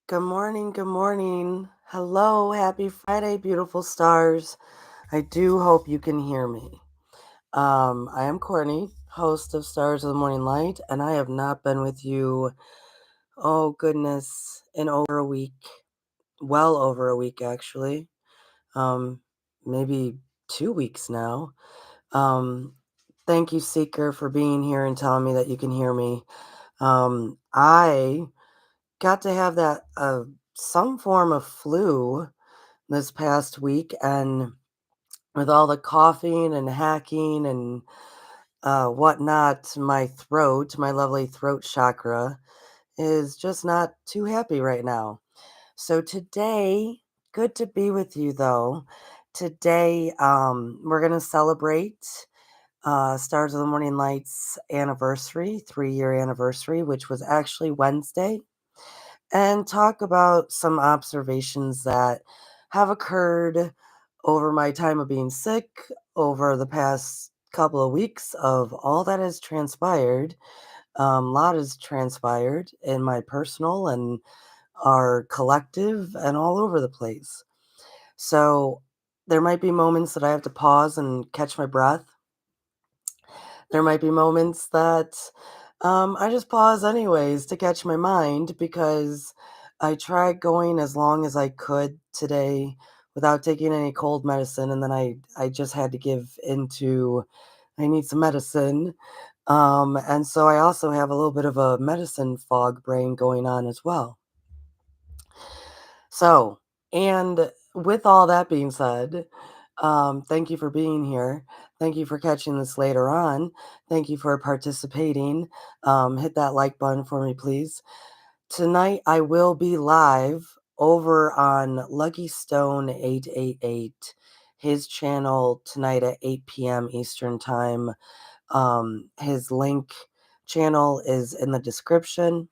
Good morning, good morning. Hello, happy Friday, beautiful stars. I do hope you can hear me. I am Courtney, host of Stars of the Morning Light, and I have not been with you, oh goodness, in over a week. Well over a week, actually. Um, Maybe 2 weeks now. Um, Thank you, Seeker, for being here and telling me that you can hear me. I got to have that some form of flu this past week, and with all the coughing and hacking and whatnot, my lovely throat chakra, is just not too happy right now. So today, good to be with you though. Today, we're gonna celebrate Stars of the Morning Light's anniversary, 3-year anniversary, which was actually Wednesday, and talk about some observations that have occurred over my time of being sick, over the past couple of weeks of all that has transpired. A lot has transpired in my personal and our collective and all over the place. So there might be moments that I have to pause and catch my breath. There might be moments that I just pause anyways to catch my mind because I tried going as long as I could today without taking any cold medicine, and then I just had to give into I need some medicine. And so I also have a little bit of a medicine fog brain going on as well. So, and with all that being said, thank you for being here. Thank you for catching this later on. Thank you for participating. Hit that like button for me, please. Tonight, I will be live over on Lucky Stone 888, his channel tonight at 8 p.m. Eastern Time. His link channel is in the description.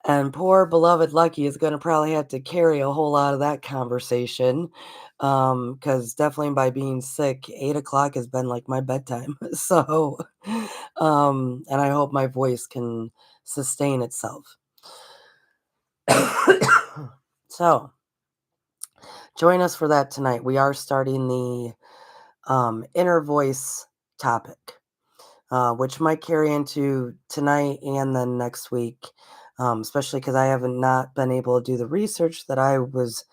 And poor beloved Lucky is gonna probably have to carry a whole lot of that conversation, because definitely by being sick, 8 o'clock has been like my bedtime. So, and I hope my voice can sustain itself. So, join us for that tonight. We are starting the inner voice topic, which might carry into tonight and then next week, especially because I haven't not been able to do the research that I was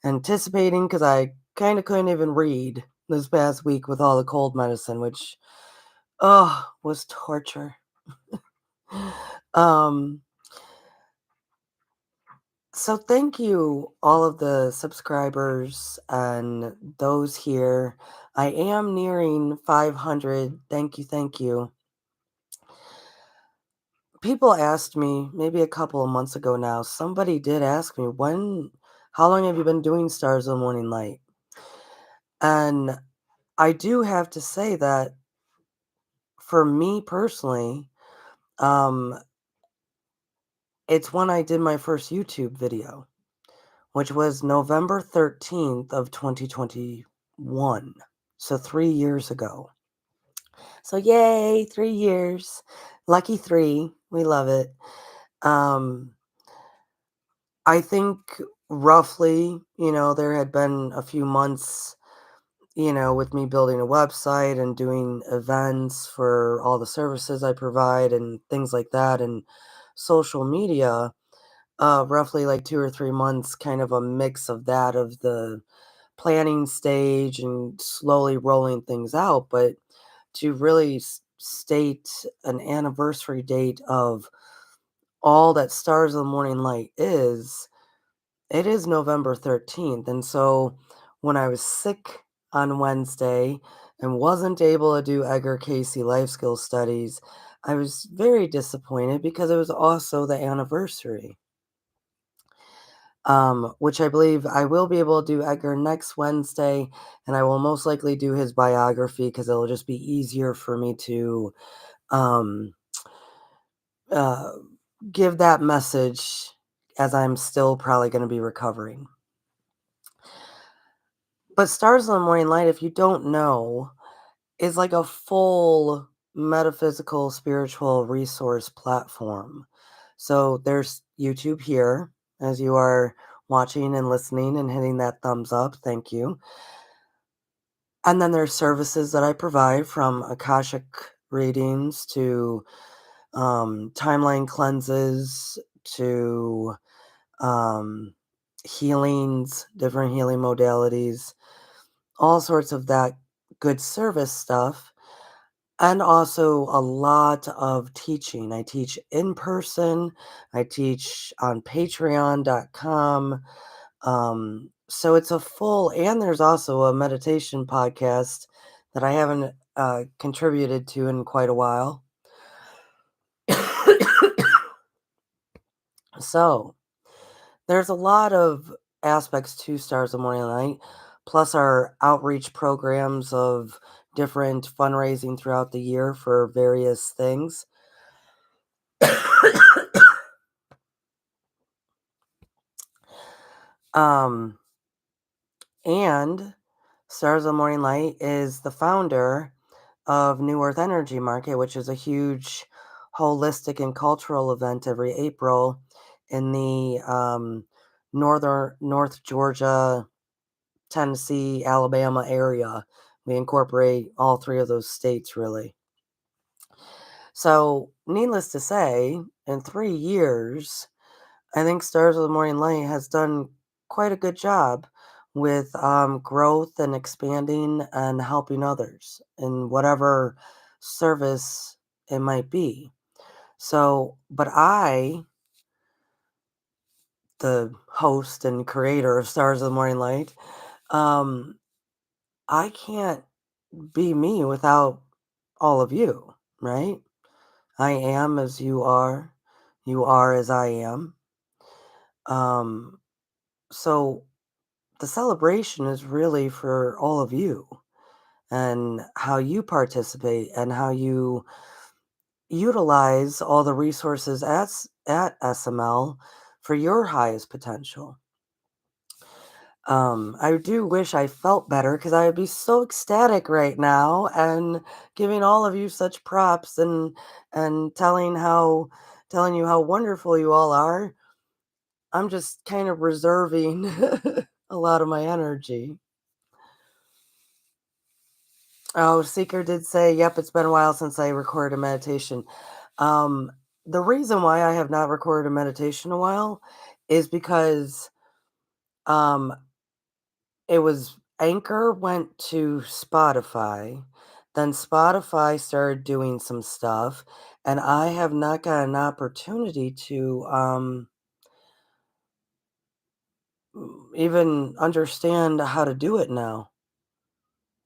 anticipating because I kind of couldn't even read this past week with all the cold medicine, which, oh, was torture. um, so thank you, all of the subscribers and those here. I am nearing 500. Thank you, thank you. People asked me maybe a couple of months ago now, somebody did ask me, how long have you been doing Stars of the Morning Light? And I do have to say that for me personally, um, it's when I did my first YouTube video, which was November 13th of 2021. So 3 years ago. So yay, 3 years. Lucky three. We love it. Um, I think roughly, there had been a few months, with me building a website and doing events for all the services I provide and things like that, and social media, roughly like 2 or 3 months, kind of a mix of that, of the planning stage and slowly rolling things out. But to really state an anniversary date of all that Stars of the Morning Light is, it is November 13th, and so when I was sick on Wednesday and wasn't able to do Edgar Casey life skills studies, I was very disappointed because it was also the anniversary. Which I believe I will be able to do Edgar next Wednesday, and I will most likely do his biography because it'll just be easier for me to um, uh, give that message as I'm still probably going to be recovering. But Stars of the Morning Light, if you don't know, is like a full metaphysical spiritual resource platform. So there's YouTube here as you are watching and listening and hitting that thumbs up. Thank you. And then there's services that I provide from Akashic readings to timeline cleanses to um, healings, different healing modalities, all sorts of that good service stuff. And also a lot of teaching. I teach in person, I teach on patreon.com. So it's a full, and there's also a meditation podcast that I haven't contributed to in quite a while. So there's a lot of aspects to Stars of Morning and Light, plus our outreach programs of different fundraising throughout the year for various things. um, and Stars of the Morning Light is the founder of New Earth Energy Market, which is a huge holistic and cultural event every April in the North Georgia, Tennessee, Alabama area. We incorporate all three of those states, really. So, needless to say, in 3 years, I think Stars of the Morning Light has done quite a good job with growth and expanding and helping others in whatever service it might be. So, but the host and creator of Stars of the Morning Light, um, I can't be me without all of you, right? I am as you are as I am. Um, so the celebration is really for all of you and how you participate and how you utilize all the resources at SML for your highest potential. I do wish I felt better because I would be so ecstatic right now and giving all of you such props and telling you how wonderful you all are. I'm just kind of reserving a lot of my energy. Oh, Seeker did say, yep, it's been a while since I recorded a meditation. Um, the reason why I have not recorded a meditation in a while is because um, it was Anchor went to Spotify, then Spotify started doing some stuff, and I have not got an opportunity to even understand how to do it now.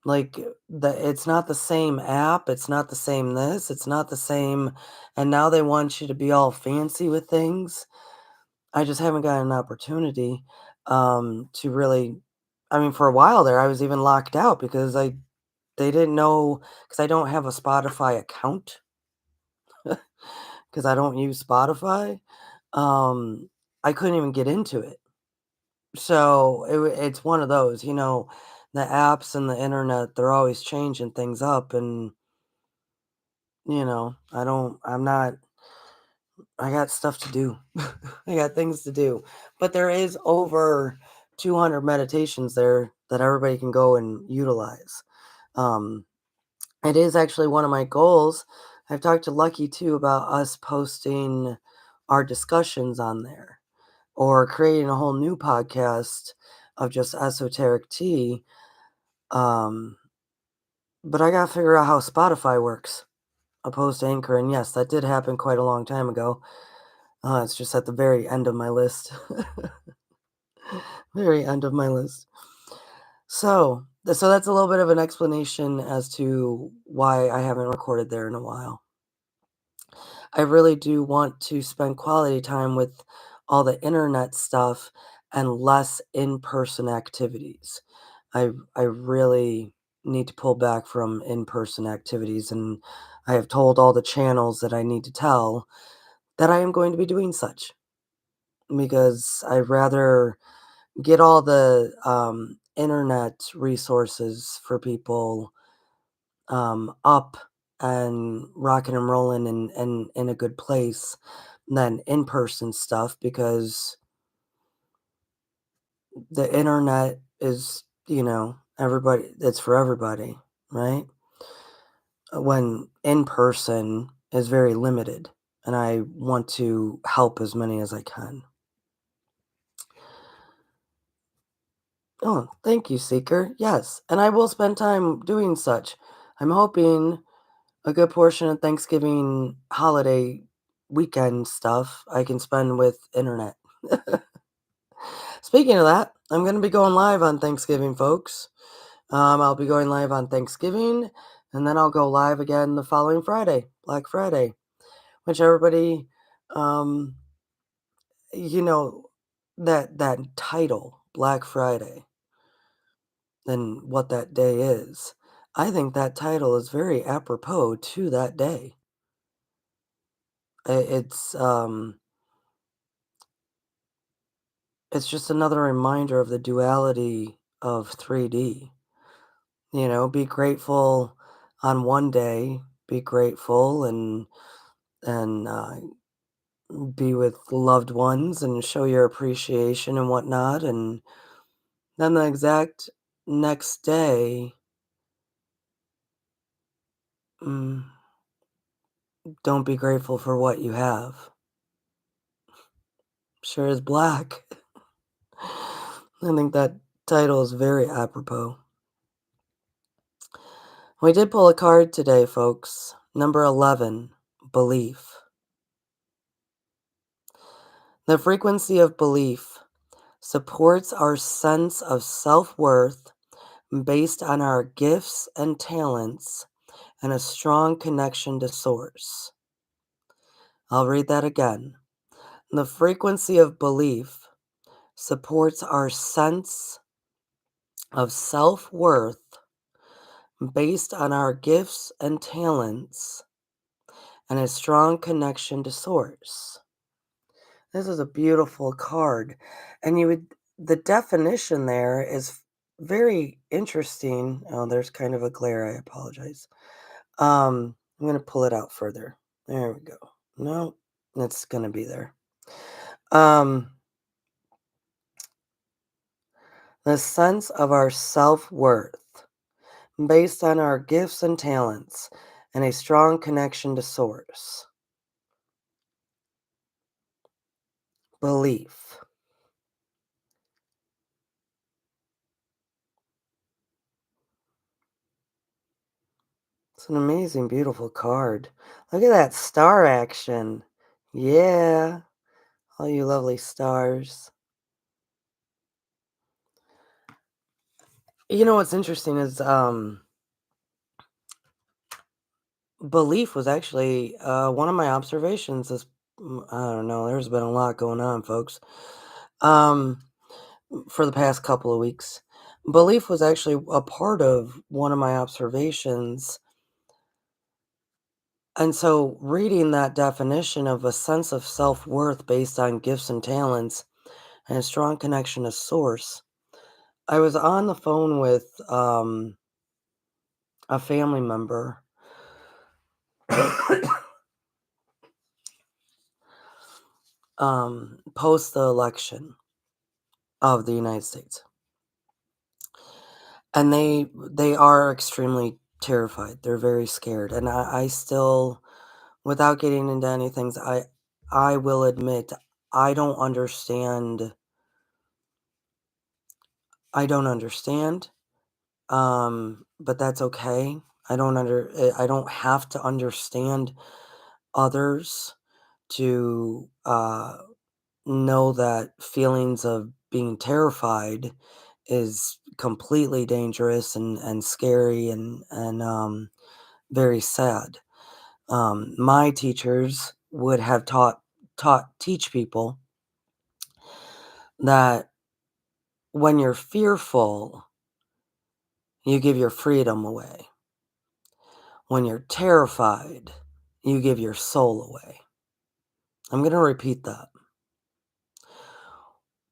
Like it's not the same app, it's not the same this, it's not the same, and now they want you to be all fancy with things. I just haven't got an opportunity to really, I mean, for a while there I was even locked out because they didn't know because I don't have a Spotify account because I don't use Spotify. I couldn't even get into it. So it's one of those, the apps and the internet, they're always changing things up and I don't, I'm not, I got stuff to do. I got things to do. But there is over 200 meditations there that everybody can go and utilize. Um, it is actually one of my goals. I've talked to Lucky too about us posting our discussions on there or creating a whole new podcast of just esoteric tea. Um, but I got to figure out how Spotify works opposed to Anchor. And yes, that did happen quite a long time ago. It's just at the very end of my list. Very end of my list. So that's a little bit of an explanation as to why I haven't recorded there in a while. I really do want to spend quality time with all the internet stuff and less in-person activities. I really need to pull back from in-person activities, and I have told all the channels that I need to tell that I am going to be doing such because I'd rather get all the internet resources for people up and rocking and rolling and in a good place than in-person stuff because the internet is, everybody, it's for everybody, right? When in person is very limited, and I want to help as many as I can. Oh, thank you, Seeker. Yes, and I will spend time doing such. I'm hoping a good portion of Thanksgiving holiday weekend stuff I can spend with internet. Speaking of that, I'm going to be going live on Thanksgiving, folks. I'll be going live on Thanksgiving, and then I'll go live again the following Friday, Black Friday, which everybody, um, you know, that title, Black Friday, and what that day is. I think that title is very apropos to that day. It's just another reminder of the duality of 3D. Be grateful on one day, be grateful and be with loved ones and show your appreciation and whatnot. And then the exact next day, mm, don't be grateful for what you have. Sure is black. I think that title is very apropos. We did pull a card today, folks. Number 11, belief. The frequency of belief supports our sense of self-worth based on our gifts and talents and a strong connection to source. I'll read that again. The frequency of belief supports our sense of self-worth based on our gifts and talents and a strong connection to source. This is a beautiful card. And the definition there is very interesting. Oh, there's kind of a glare. I apologize. I'm going to pull it out further. There we go. No, it's going to be there. Um, the sense of our self-worth based on our gifts and talents and a strong connection to source. Belief. It's an amazing, beautiful card. Look at that star action. Yeah, all you lovely stars. What's interesting is belief was actually one of my observations I don't know, there's been a lot going on, folks. Um for the past couple of weeks. Belief was actually a part of one of my observations. And so, reading that definition of a sense of self worth based on gifts and talents and a strong connection to source, I was on the phone with a family member post the election of the United States. And they are extremely terrified. They're very scared. And I still, without getting into anything, I will admit I don't understand. I don't understand. But that's okay. I don't have to understand others to know that feelings of being terrified is completely dangerous and scary and very sad. My teachers would have teach people that when you're fearful, you give your freedom away. When you're terrified, you give your soul away. I'm going to repeat that.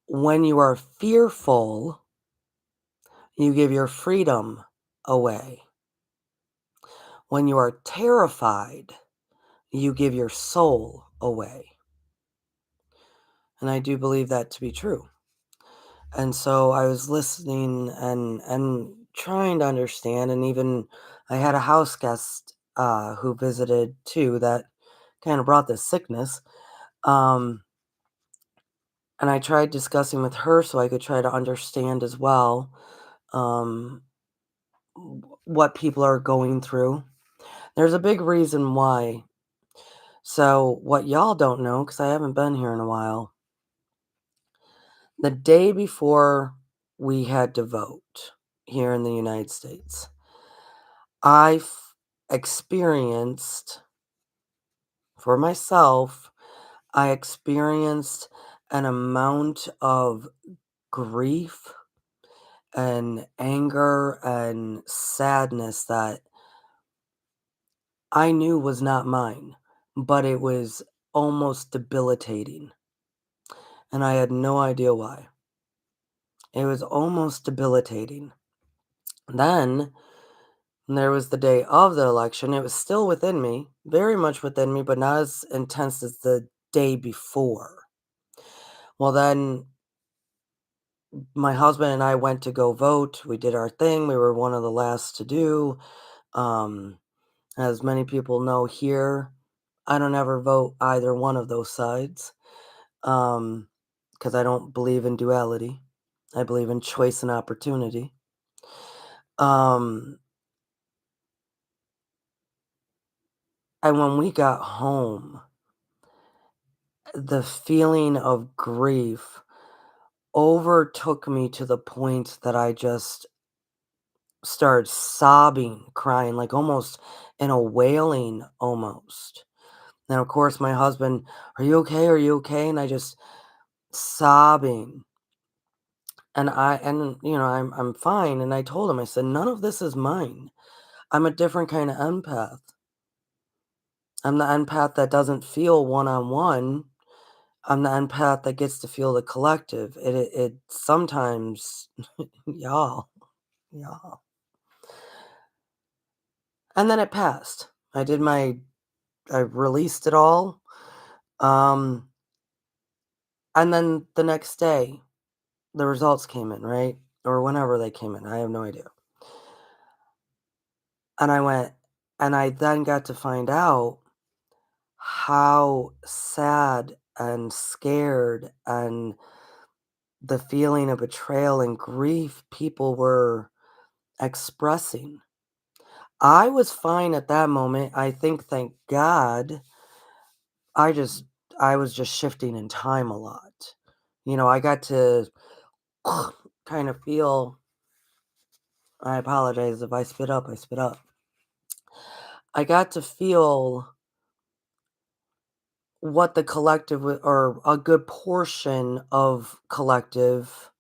When you are fearful, you give your freedom away. When you are terrified, you give your soul away. and I do believe that to be true. And so I was listening and trying to understand, and even I had a house guest who visited too that kind of brought this sickness. Um, and I tried discussing with her so I could try to understand as well um, what people are going through. There's a big reason why. So, what y'all don't know, because I haven't been here in a while, the day before we had to vote here in the United States, I've experienced for myself, I experienced an amount of grief and anger and sadness that I knew was not mine, but it was almost debilitating. And I had no idea why. It was almost debilitating. Then there was the day of the election. It was still within me, very much within me, but not as intense as the day before. Well, then my husband and I went to go vote. We did our thing. We were one of the last to do. Um, as many people know here, I don't ever vote either one of those sides because I don't believe in duality. I believe in choice and opportunity. Um, and when we got home, the feeling of grief overtook me to the point that I just started sobbing, crying, like almost in a wailing almost. And of course, my husband, "Are you okay? Are you okay?" And I just sobbing. I'm fine. And I told him, I said, "None of this is mine. I'm a different kind of empath. I'm the empath that doesn't feel one on one. I'm the empath that gets to feel the collective. It sometimes, y'all, y'all." And then it passed. I released it all. Um, and then the next day, the results came in, right? Or whenever they came in. I have no idea. And I went, and I then got to find out how sad and scared and the feeling of betrayal and grief people were expressing. I was fine at that moment. I think, thank God, I just I was just shifting in time a lot. I got to kind of feel. I apologize if I spit up, I spit up. I got to feel what the collective or a good portion of collective,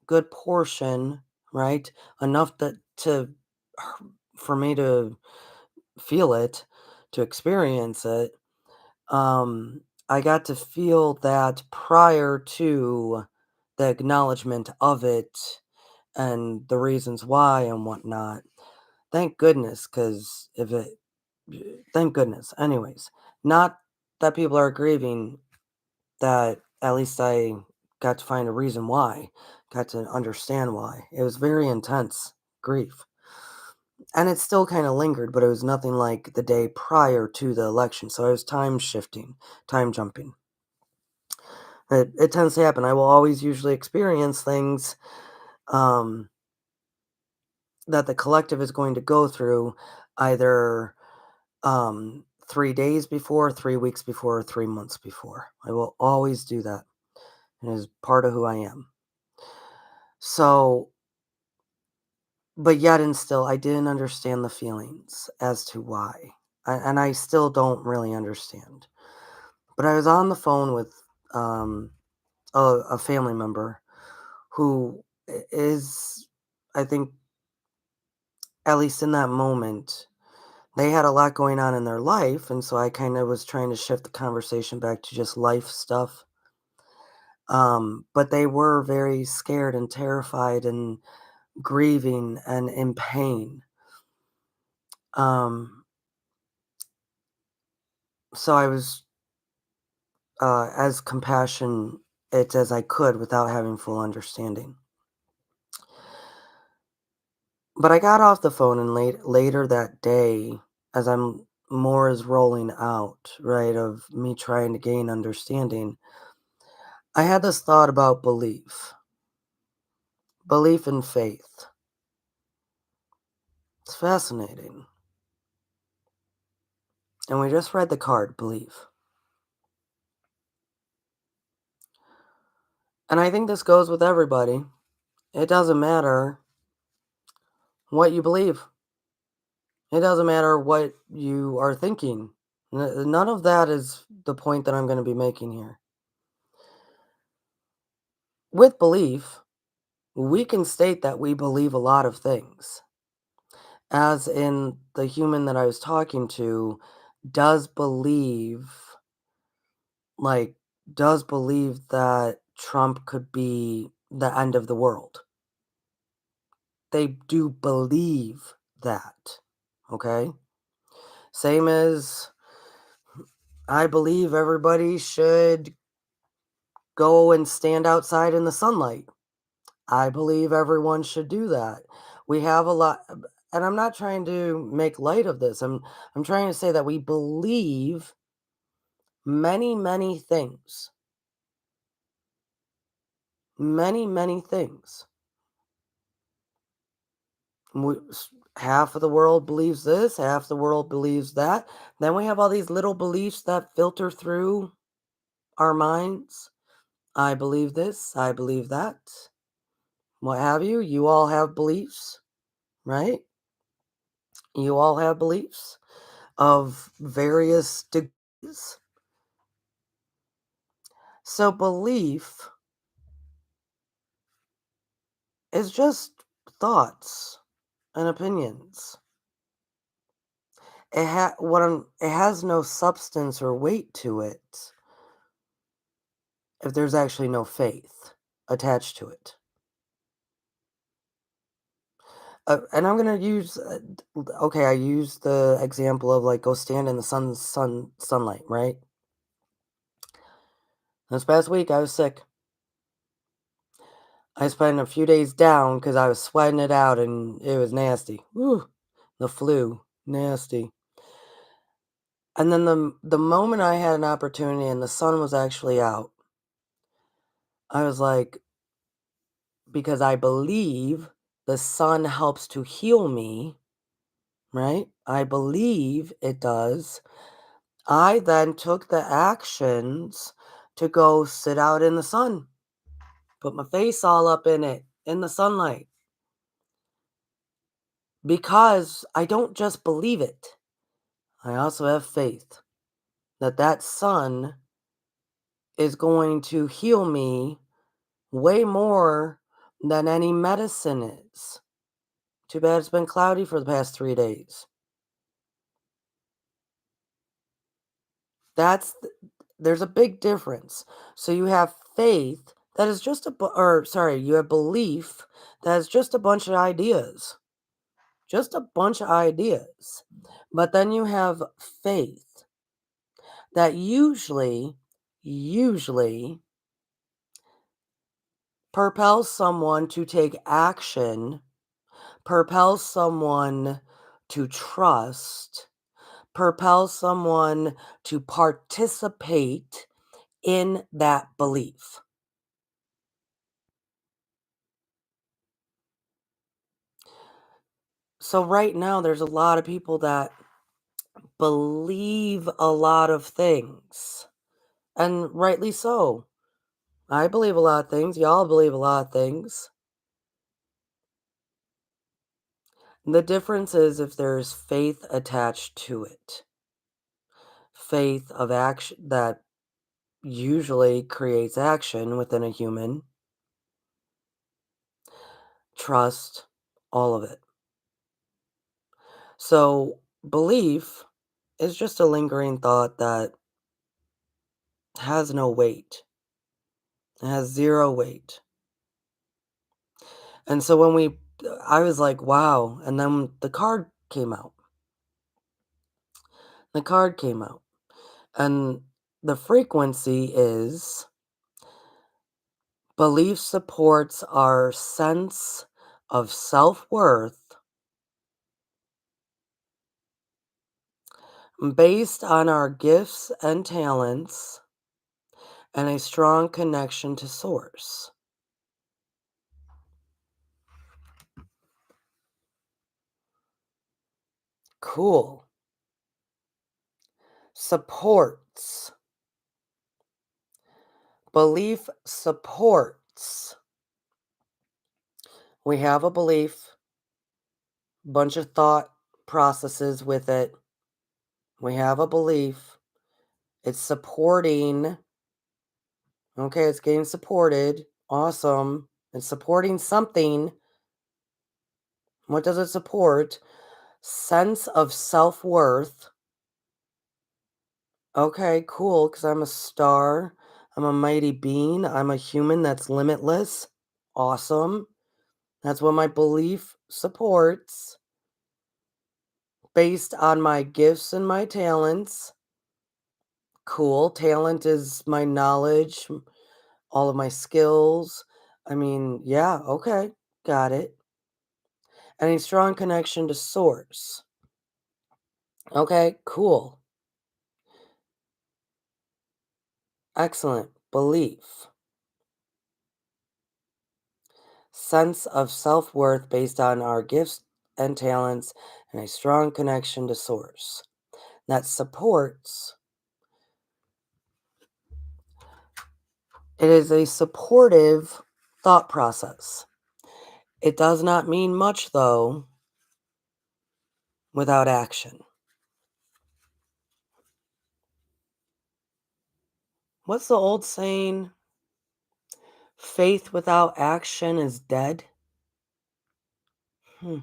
good portion, right? Enough that for me to feel it, to experience it. I got to feel that prior to the acknowledgement of it and the reasons why and whatnot. Thank goodness, because if it, thank goodness. Anyways, not that people are grieving, that at least I got to find a reason why, got to understand why. It was very intense grief. And it still kind of lingered, but it was nothing like the day prior to the election. So I was time shifting, time jumping. It tends to happen. I will always usually experience things um, that the collective is going to go through either 3 days before, 3 weeks before, or 3 months before. I will always do that. It is part of who I am. So, but yet and still, I didn't understand the feelings as to why. And I still don't really understand. But I was on the phone with um, a family member who is, I think, at least in that moment, they had a lot going on in their life. And so I kind of was trying to shift the conversation back to just life stuff. But they were very scared and terrified and grieving and in pain. Um, so I was, as compassion it as I could without having full understanding. But I got off the phone and later that day, as I'm more is rolling out, right, of me trying to gain understanding, I had this thought about belief and faith. It's fascinating. And we just read the card, belief. And I think this goes with everybody. It doesn't matter what you believe. It doesn't matter what you are thinking. None of that is the point that I'm going to be making here. With belief, we can state that we believe a lot of things. As in the human that I was talking to does believe, like, does believe that Trump could be the end of the world. They do believe that. Okay? Same as I believe everybody should go and stand outside in the sunlight. I believe everyone should do that. We have a lot, and I'm not trying to make light of this. I'm trying to say that we believe many, many things. Many, many things. Half of the world believes this, half the world believes that. Then we have all these little beliefs that filter through our minds. I believe this, I believe that. What have you? You all have beliefs, right? You all have beliefs of various degrees. So belief is just thoughts and opinions. It has no substance or weight to it if there's actually no faith attached to it. And I'm gonna use, okay, I used the example of like go stand in the sunlight, right? This past week I was sick. I spent a few days down because I was sweating it out and it was nasty. Woo, the flu, nasty. And then the moment I had an opportunity and the sun was actually out, I was like, because I believe the sun helps to heal me, right? I believe it does. I then took the actions to go sit out in the sun, put my face all up in it, in the sunlight, because I don't just believe it. I also have faith that that sun is going to heal me way more than any medicine is. Too bad it's been cloudy for the past 3 days. That's th There's a big difference. So you have faith that is just a bu or sorry, you have belief that is just a bunch of ideas. Just a bunch of ideas. But then you have faith that usually propels someone to take action, propels someone to trust, propels someone to participate in that belief. So right now there's a lot of people that believe a lot of things, and rightly so. I believe a lot of things, y'all believe a lot of things. The difference is if there's faith attached to it. Faith of action that usually creates action within a human, trust, all of it. So belief is just a lingering thought that has no weight. It has zero weight. And so I was like, wow. And then the card came out. The card came out. And the frequency is Belief supports our sense of self worth based on our gifts and talents and a strong connection to Source. Cool. Supports. Belief supports. We have a belief, bunch of thought processes with it. We have a belief. It's supporting. Okay, it's getting supported. Awesome. It's supporting something. What does it support? Sense of self worth. Okay, cool, because I'm a star. I'm a mighty being. I'm a human that's limitless. Awesome. That's what my belief supports based on my gifts and my talents. Cool. Talent is my knowledge, all of my skills. I mean, yeah, okay, got it. And a strong connection to source. Okay, cool. Excellent. Belief. Sense of self worth based on our gifts and talents and a strong connection to source. That supports, it is a supportive thought process. It does not mean much, though, without action. What's the old saying? Faith without action is dead. Hmm.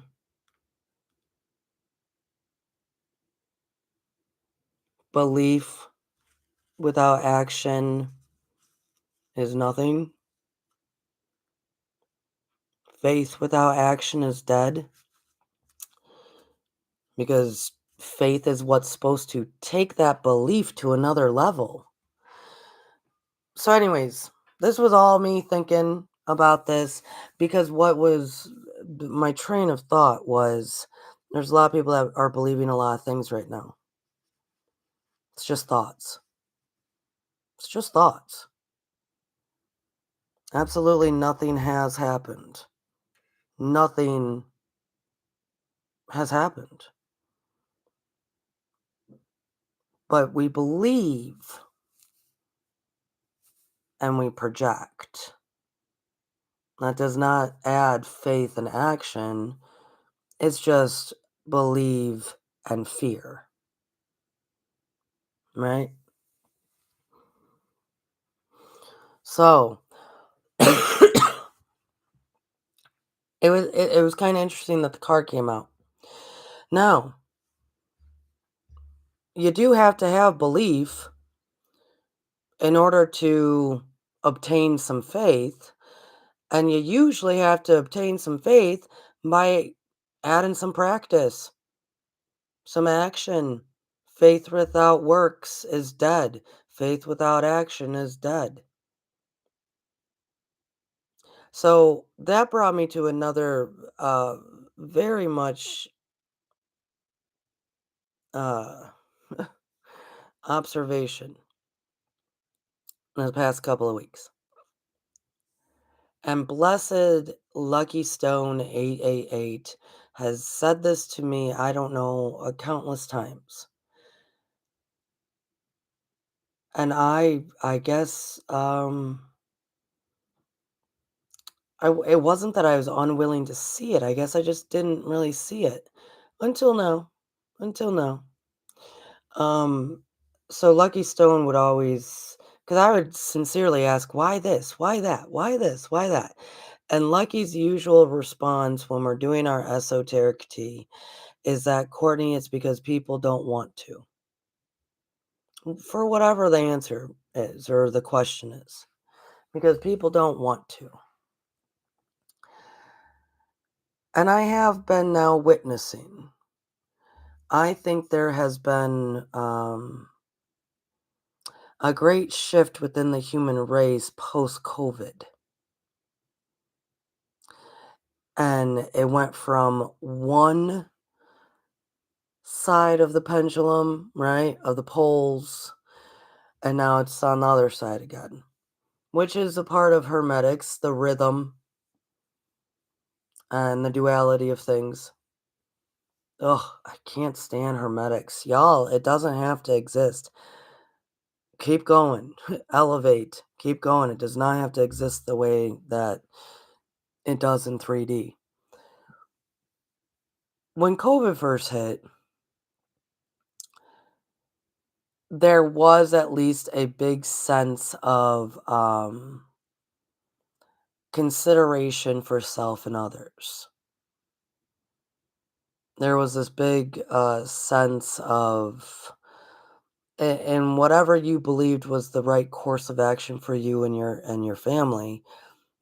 Belief without action is nothing. Faith without action is dead because faith is what's supposed to take that belief to another level. So, anyways, this was all me thinking about this because what was my train of thought was there's a lot of people that are believing a lot of things right now. It's just thoughts. It's just thoughts. Absolutely nothing has happened. Nothing has happened. But we believe and we project. That does not add faith and action. It's just believe and fear. Right? So it was kind of interesting that the card came out. Now, you do have to have belief in order to obtain some faith, and you usually have to obtain some faith by adding some practice, some action. Faith without works is dead. Faith without action is dead. So that brought me to another very much uh, observation in the past couple of weeks. And blessed Lucky Stone 888 has said this to me, I don't know, countless times. And I guess it wasn't that I was unwilling to see it. I guess I just didn't really see it until now. Until now. Um so Lucky Stone would always, cuz I would sincerely ask, why this? Why that? Why this? Why that? And Lucky's usual response when we're doing our esoteric tea is that, Courtney, it's because people don't want to. For whatever the answer is or the question is. Because people don't want to. And I have been now witnessing. I think there has been a great shift within the human race post COVID. And it went from one side of the pendulum, right, of the poles, and now it's on the other side again, which is a part of hermetics, the rhythm and the duality of things. Ugh, I can't stand hermetics. Y'all, it doesn't have to exist. Keep going. Elevate. Keep going. It does not have to exist the way that it does in 3D. When COVID first hit, there was at least a big sense of consideration for self and others. There was this big sense of, and whatever you believed was the right course of action for you and your family,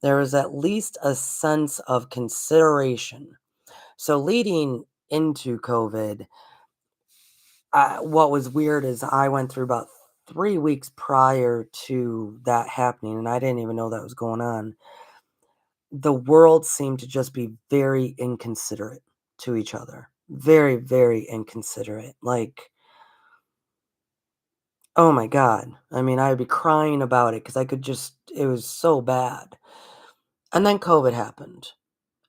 there was at least a sense of consideration. So leading into COVID, what was weird is I went through about 3 weeks prior to that happening, and I didn't even know that was going on. The world seemed to just be very inconsiderate to each other. Very, very inconsiderate. Like, oh my God. I mean, I'd be crying about it because I could just, it was so bad. And then COVID happened.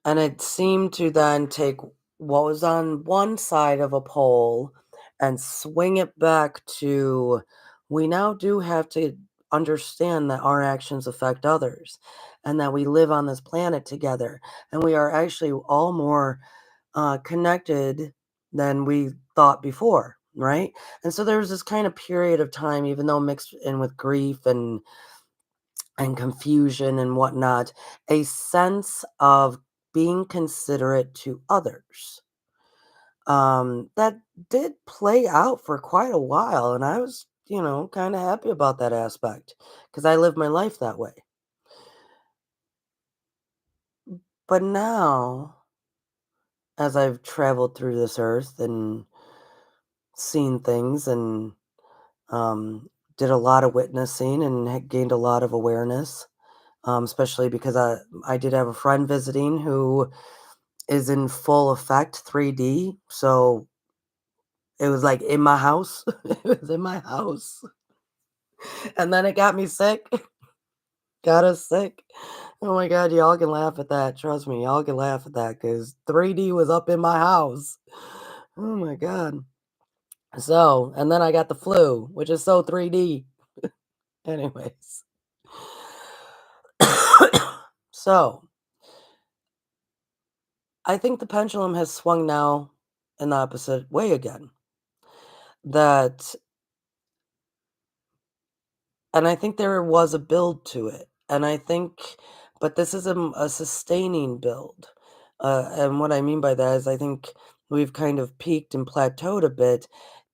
And it seemed to then take what was on one side of a pole and swing it back to, we now do have to understand that our actions affect others and that we live on this planet together and we are actually all more connected than we thought before, right? And so there was this kind of period of time, even though mixed in with grief and confusion and whatnot, a sense of being considerate to others. That did play out for quite a while, and I was, kind of happy about that aspect because I live my life that way. But now, as I've traveled through this earth and seen things and um, did a lot of witnessing and had gained a lot of awareness, especially because I did have a friend visiting who is in full effect 3D, so it was, like, in my house. It was in my house, and then it got me sick, got us sick. Oh my god, y'all can laugh at that, trust me, y'all can laugh at that because 3D was up in my house. Oh my god. So, and then I got the flu, which is so 3D. Anyways. So, I think the pendulum has swung now in the opposite way again. That And I think there was a build to it, and I think but this is a sustaining build, and what I mean by that is I think we've kind of peaked and plateaued a bit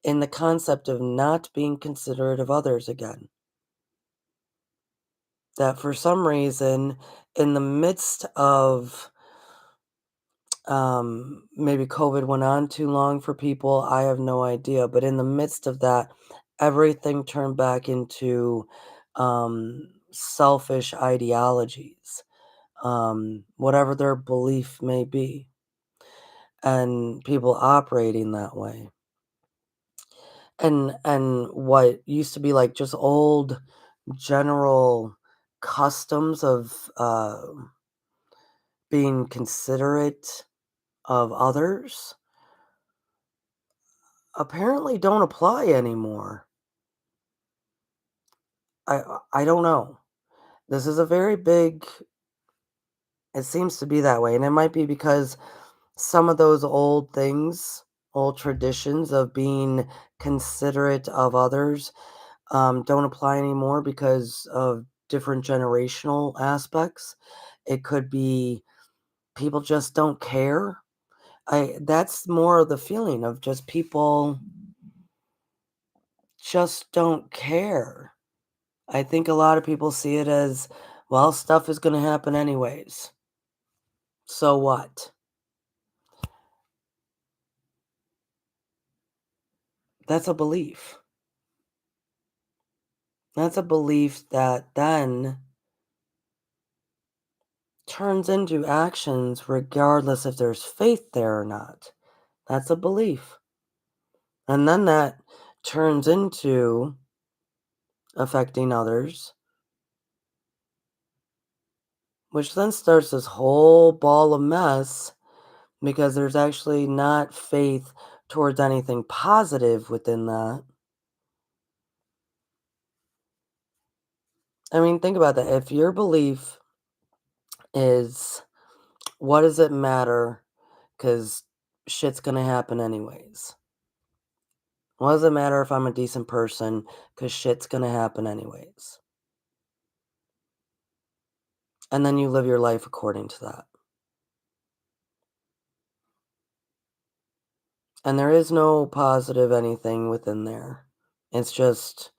in the concept of not being considerate of others again. That for some reason, in the midst of maybe COVID went on too long for people, I have no idea, but in the midst of that, everything turned back into, selfish ideologies, whatever their belief may be, and people operating that way. And what used to be, like, just old general customs of, being considerate of others apparently don't apply anymore. I don't know. This is a very big it seems to be that way, and it might be because some of those old things, old traditions of being considerate of others, don't apply anymore because of different generational aspects. It could be people just don't care. I That's more of the feeling of just people just don't care. I think a lot of people see it as, well, stuff is gonna happen anyways. So what? That's a belief. That's a belief that then turns into actions regardless if there's faith there or not. That's a belief. And then that turns into affecting others, which then starts this whole ball of mess because there's actually not faith towards anything positive within that. I mean, think about that. If your belief is, what does it matter? Because shit's going to happen anyways. What does it matter if I'm a decent person? Because shit's going to happen anyways. And then you live your life according to that. And there is no positive anything within there. It's just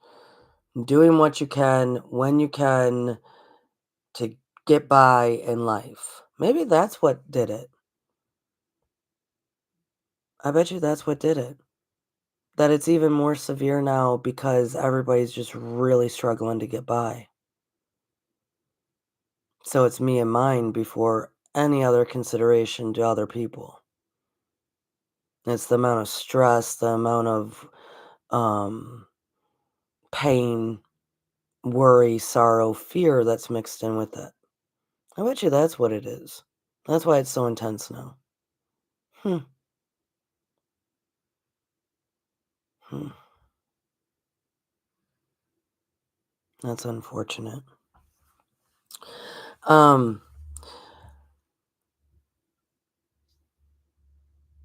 doing what you can when you can to get by in life. Maybe that's what did it. I bet you that's what did it. That it's even more severe now because everybody's just really struggling to get by. So it's me and mine before any other consideration to other people. It's the amount of stress, the amount of um, pain, worry, sorrow, fear that's mixed in with it. I bet you that's what it is. That's why it's so intense now. Hmm. Hmm. That's unfortunate. Um,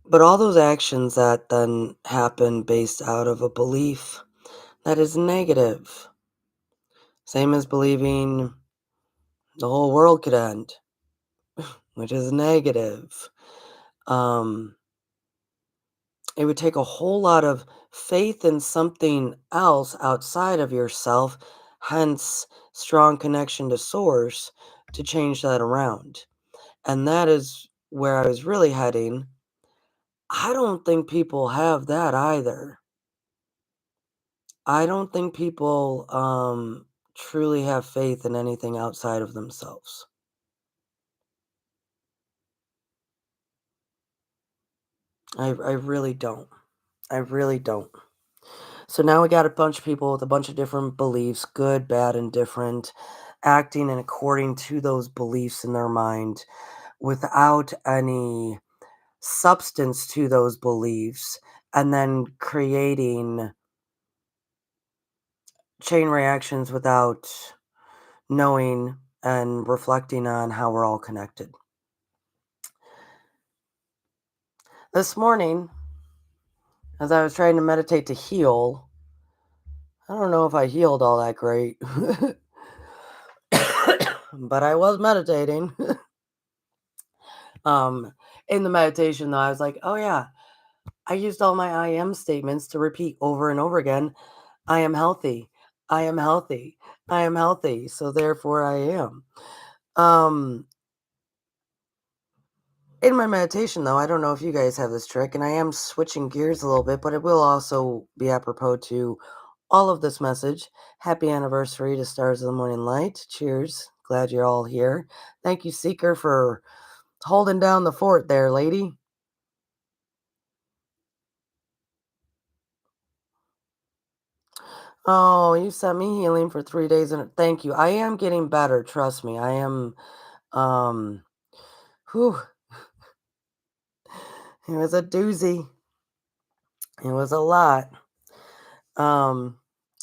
but all those actions that then happen based out of a belief that is negative, same as believing the whole world could end, which is negative. Um, it would take a whole lot of faith in something else outside of yourself, hence strong connection to source to change that around. And that is where I was really heading. I don't think people have that either. I don't think people truly have faith in anything outside of themselves. I really don't. I really don't. So now we got a bunch of people with a bunch of different beliefs, good, bad, and different, acting and according to those beliefs in their mind without any substance to those beliefs, and then creating chain reactions without knowing and reflecting on how we're all connected. This morning, as I was trying to meditate to heal, I don't know if I healed all that great, but I was meditating. um, in the meditation, though, I was like, oh, yeah, I used all my I am statements to repeat over and over again. I am healthy. I am healthy. I am healthy. So therefore I am. Um, in my meditation, though, I don't know if you guys have this trick, and I am switching gears a little bit, but it will also be apropos to all of this message. Happy anniversary to Stars of the Morning Light. Cheers. Glad you're all here. Thank you, Seeker, for holding down the fort there, lady. Oh, you sent me healing for 3 days, and thank you. I am getting better, trust me. I am, um, whew, it was a doozy. It was a lot. Um,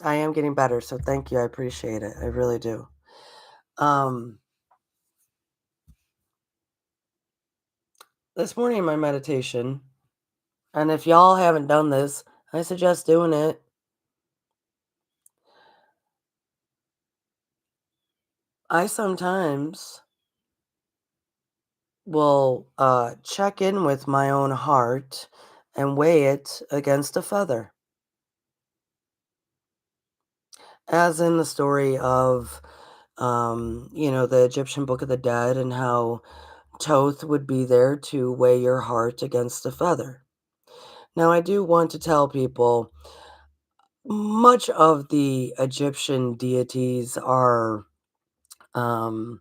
I am getting better, so thank you. I appreciate it. I really do. Um, this morning in my meditation, and if y'all haven't done this, I suggest doing it. I sometimes will check in with my own heart and weigh it against a feather. As in the story of, the Egyptian Book of the Dead and how Thoth would be there to weigh your heart against a feather. Now, I do want to tell people much of the Egyptian deities are um,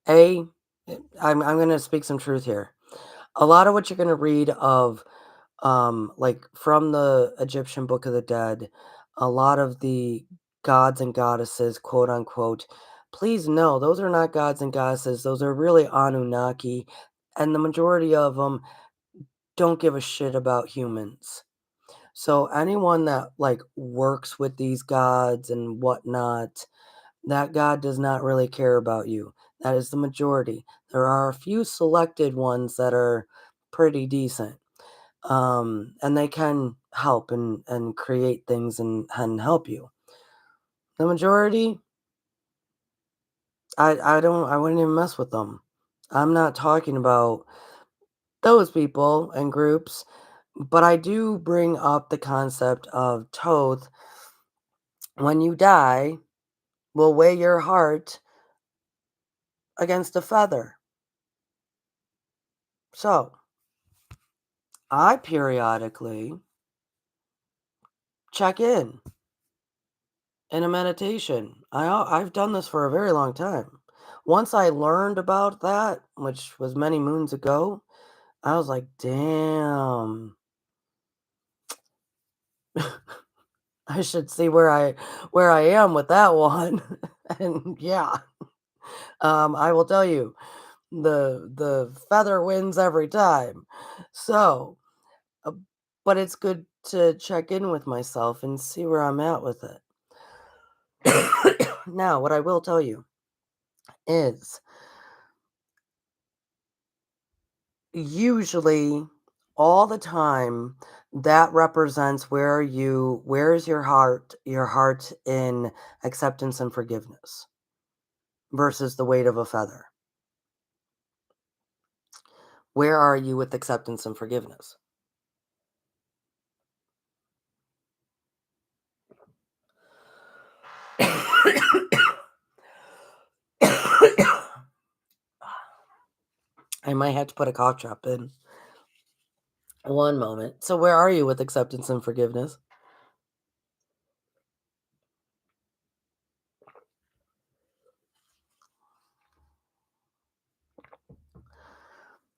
A, I'm gonna speak some truth here. A lot of what you're gonna read of, like, from the Egyptian Book of the Dead, a lot of the gods and goddesses, quote, unquote, please no, those are not gods and goddesses, those are really Anunnaki, and the majority of them don't give a shit about humans. So anyone that, like, works with these gods and whatnot, that god does not really care about you. That is the majority. There are a few selected ones that are pretty decent. And they can help and create things and help you. The majority, I wouldn't even mess with them. I'm not talking about those people and groups, but I do bring up the concept of Toth. When you die, will weigh your heart against a feather. So I periodically check in a meditation. I've done this for a very long time. Once I learned about that, which was many moons ago, I was like, "Damn, I should see where I am with that one." And yeah, I will tell you, the feather wins every time. So, uh, but it's good to check in with myself and see where I'm at with it. Now, what I will tell you is usually all the time that represents where's your heart in acceptance and forgiveness versus the weight of a feather. Where are you with acceptance and forgiveness? I might have to put a cough drop in. One moment. So where are you with acceptance and forgiveness?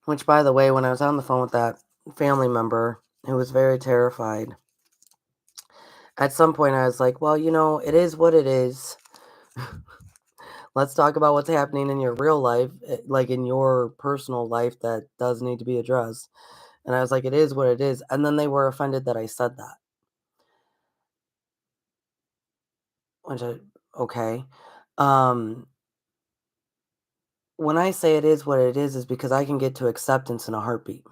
Which, by the way, when I was on the phone with that family member who was very terrified, at some point I was like, well, it is what it is. Let's talk about what's happening in your real life, like in your personal life that does need to be addressed. And I was like, it is what it is. And then they were offended that I said that. Which I, okay. Um, when I say it is what it is because I can get to acceptance in a heartbeat.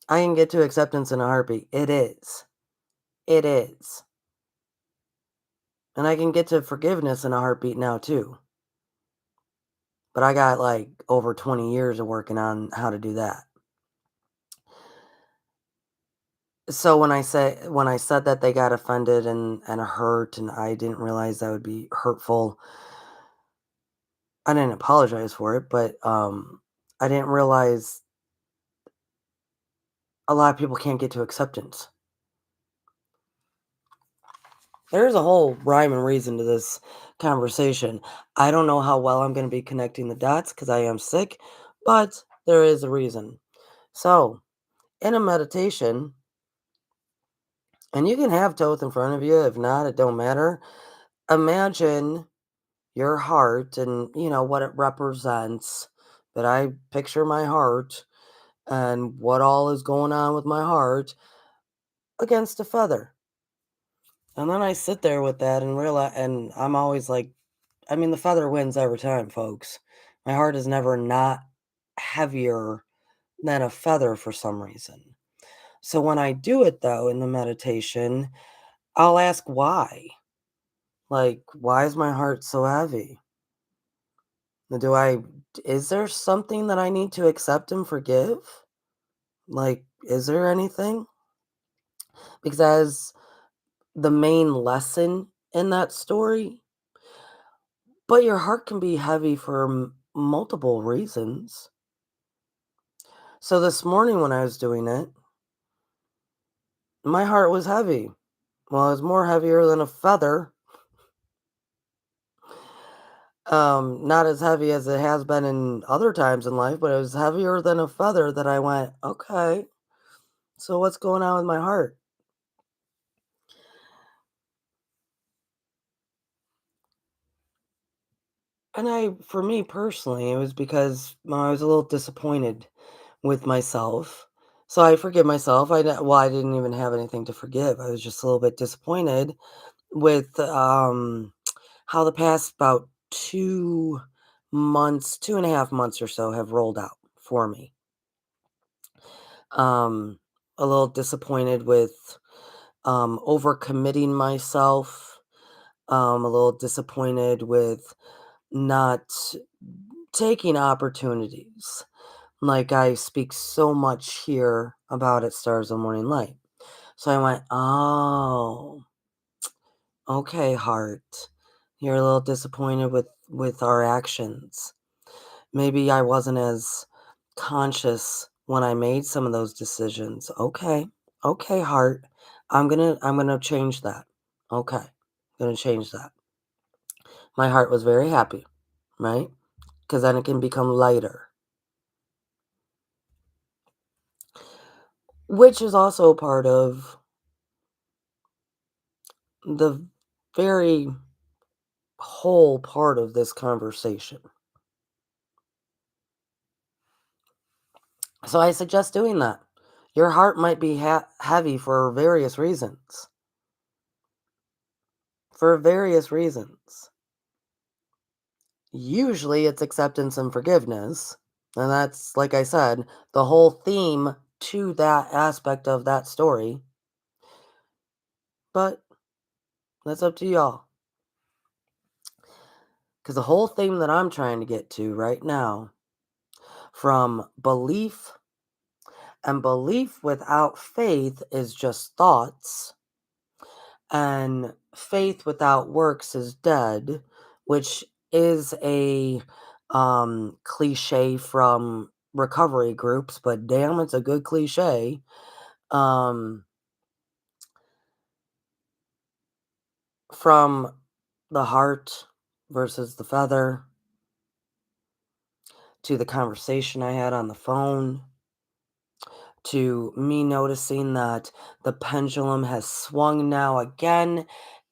I can get to acceptance in a heartbeat. It is. It is. And I can get to forgiveness in a heartbeat now too. But I got like over 20 years of working on how to do that. So when I said that they got offended and hurt and I didn't realize that would be hurtful, I didn't apologize for it, but I didn't realize a lot of people can't get to acceptance. There's a whole rhyme and reason to this conversation. I don't know how well I'm going to be connecting the dots because I am sick, but there is a reason. So, in a meditation, and you can have Toth in front of you, if not, it don't matter. Imagine your heart and what it represents. But I picture my heart and what all is going on with my heart against a feather. And then I sit there with that and realize, and I'm always like, I mean, the feather wins every time, folks. My heart is never not heavier than a feather for some reason. So when I do it though in the meditation, I'll ask why. Like, why is my heart so heavy? Do I is there something that I need to accept and forgive? Like, is there anything? Because as the main lesson in that story, but your heart can be heavy for multiple reasons. So this morning when I was doing it, my heart was heavy. Well, it was more heavier than a feather. Not as heavy as it has been in other times in life, but it was heavier than a feather that I went, "Okay, so what's going on with my heart?" And for me personally, it was because I was a little disappointed with myself. So I forgive myself. I didn't even have anything to forgive. I was just a little bit disappointed with how the past about 2 months, 2.5 months or so have rolled out for me. Um, a little disappointed with overcommitting myself. A little disappointed with not taking opportunities. Like I speak so much here about it, Stars of Morning Light. So I went, oh, okay, heart. You're a little disappointed with our actions. Maybe I wasn't as conscious when I made some of those decisions. Okay. Okay, heart. I'm gonna change that. Okay. Gonna change that. My heart was very happy, right? Because then it can become lighter, which is also part of the very whole part of this conversation. So I suggest doing that. Your heart might be heavy for various reasons. For various reasons. Usually it's acceptance and forgiveness. And that's, like I said, the whole theme to that aspect of that story. But that's up to y'all. Because the whole theme that I'm trying to get to right now, from belief, and belief without faith is just thoughts, and faith without works is dead, which is a cliche from recovery groups, but damn, it's a good cliche. Um, from the heart versus the feather to the conversation I had on the phone to me noticing that the pendulum has swung now again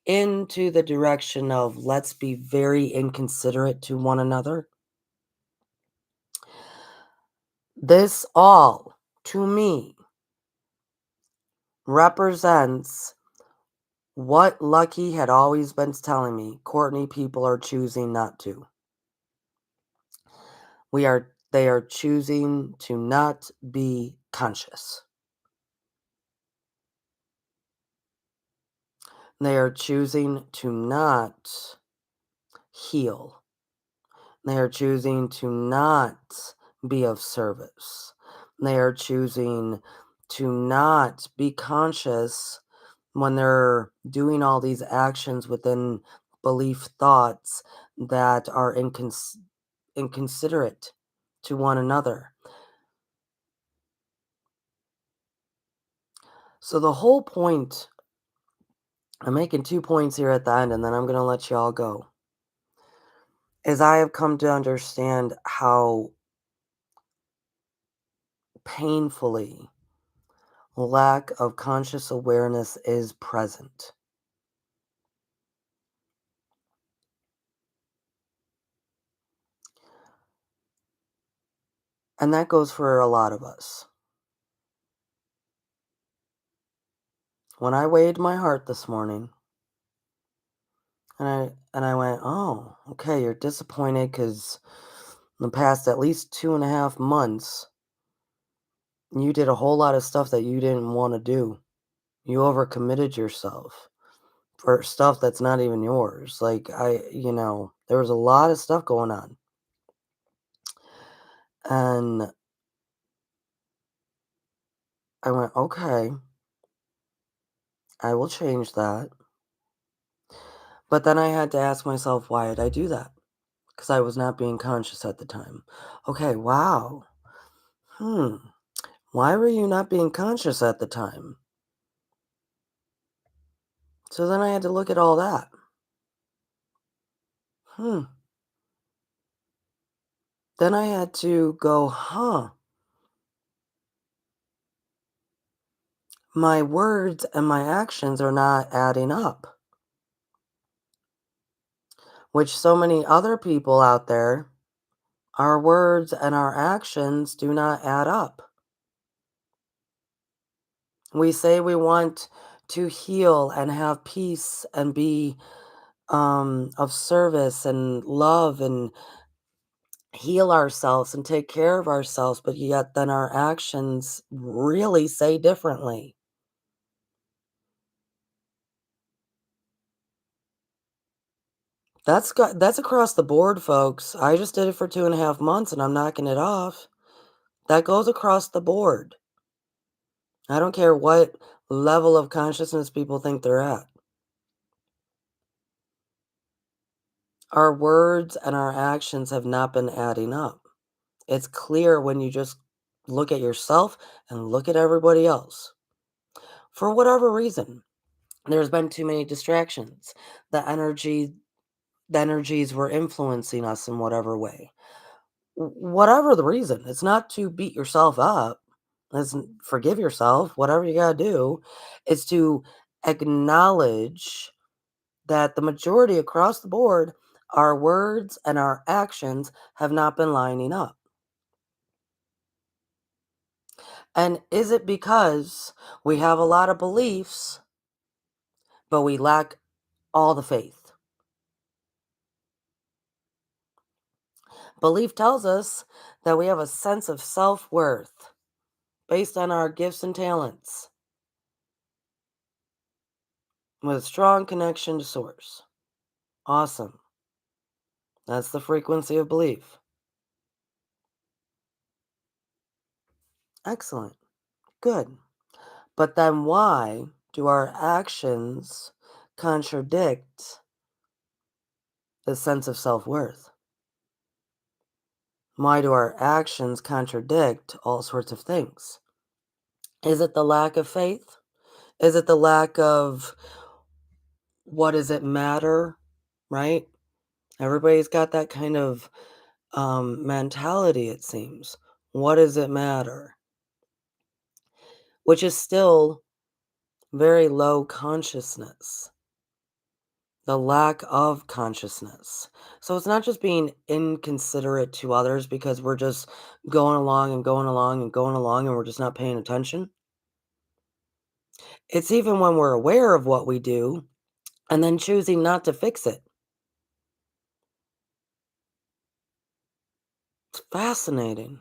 into the direction of let's be very inconsiderate to one another. This all, to me, represents what Lucky had always been telling me. Courtney, people are choosing not to. They are choosing to not be conscious. They are choosing to not heal. They are choosing to not be of service. They are choosing to not be conscious when they're doing all these actions within belief thoughts that are inconsiderate to one another. So the whole point, I'm making 2 points here at the end, and then I'm going to let you all go, is I have come to understand how painfully lack of conscious awareness is present. And that goes for a lot of us. When I weighed my heart this morning, and I went, "Oh, okay, you're disappointed because in the past at least 2.5 months, you did a whole lot of stuff that you didn't want to do. You overcommitted yourself for stuff that's not even yours. Like there was a lot of stuff going on." And I went, "Okay, I will change that." But then I had to ask myself, why did I do that? Because I was not being conscious at the time. Okay, wow. Hmm. Why were you not being conscious at the time? So then I had to look at all that. Hmm. Then I had to go, huh, my words and my actions are not adding up, which so many other people out there, our words and our actions do not add up. We say we want to heal and have peace and be of service and love and heal ourselves and take care of ourselves, but yet then our actions really say differently. That's across the board, folks. I just did it for 2.5 months and I'm knocking it off. That goes across the board. I don't care what level of consciousness people think they're at. Our words and our actions have not been adding up. It's clear when you just look at yourself and look at everybody else. For whatever reason, there's been too many distractions. The energy the energies were influencing us in whatever way. Whatever the reason, it's not to beat yourself up. Forgive yourself, whatever you gotta do, is to acknowledge that the majority across the board, our words and our actions have not been lining up. And is it because we have a lot of beliefs, but we lack all the faith? Belief tells us that we have a sense of self worth based on our gifts and talents with a strong connection to source. Awesome. That's the frequency of belief. Excellent. Good. But then why do our actions contradict the sense of self worth? Why do our actions contradict all sorts of things? Is it the lack of faith? Is it the lack of what does it matter? Right? Everybody's got that kind of mentality, it seems. What does it matter? Which is still very low consciousness, the lack of consciousness. So it's not just being inconsiderate to others because we're just going along and going along and going along and we're just not paying attention. It's even when we're aware of what we do and then choosing not to fix it. It's fascinating.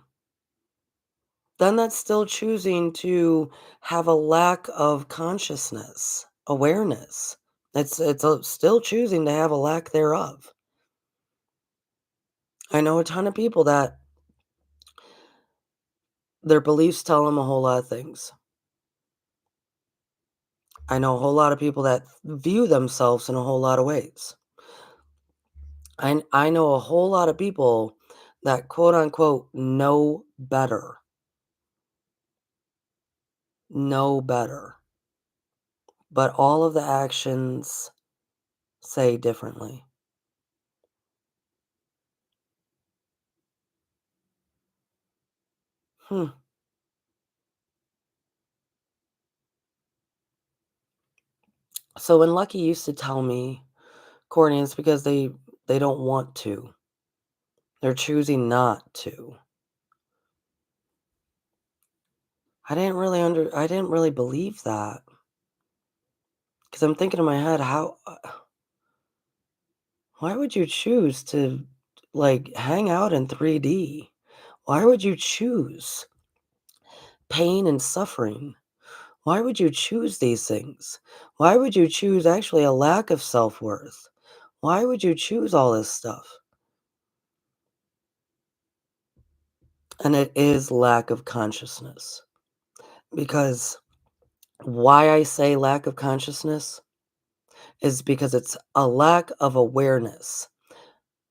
Then that's still choosing to have a lack of consciousness, awareness. Still choosing to have a lack thereof. I know a ton of people that their beliefs tell them a whole lot of things. I know a whole lot of people that view themselves in a whole lot of ways. I know a whole lot of people that quote unquote know better, but all of the actions say differently. Hmm. So when Lucky used to tell me, Courtney, it's because they don't want to. They're choosing not to. I didn't really believe that because I'm thinking in my head, why would you choose to like hang out in 3D? Why would you choose pain and suffering? Why would you choose these things? Why would you choose actually a lack of self-worth? Why would you choose all this stuff? And it is lack of consciousness. Because why I say lack of consciousness is because it's a lack of awareness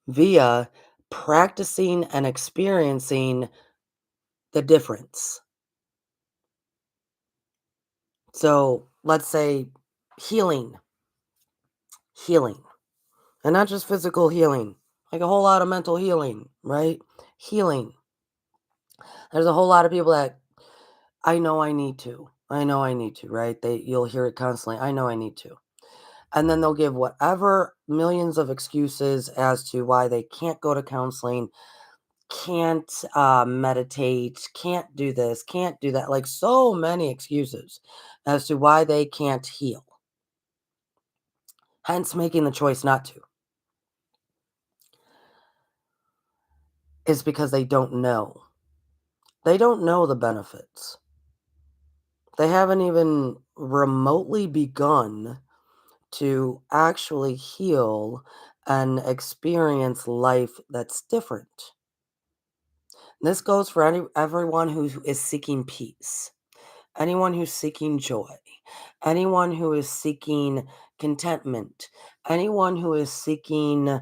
via practicing and experiencing the difference. So let's say healing, healing, and not just physical healing, like a whole lot of mental healing, right? Healing. There's a whole lot of people that I know I need to. I know I need to, right? You'll hear it constantly. I know I need to. And then they'll give whatever millions of excuses as to why they can't go to counseling, can't meditate, can't do this, can't do that. Like so many excuses as to why they can't heal. Hence making the choice not to. Is because they don't know. They don't know the benefits. They haven't even remotely begun to actually heal and experience life that's different. This goes for everyone who is seeking peace, anyone who's seeking joy, anyone who is seeking contentment, anyone who is seeking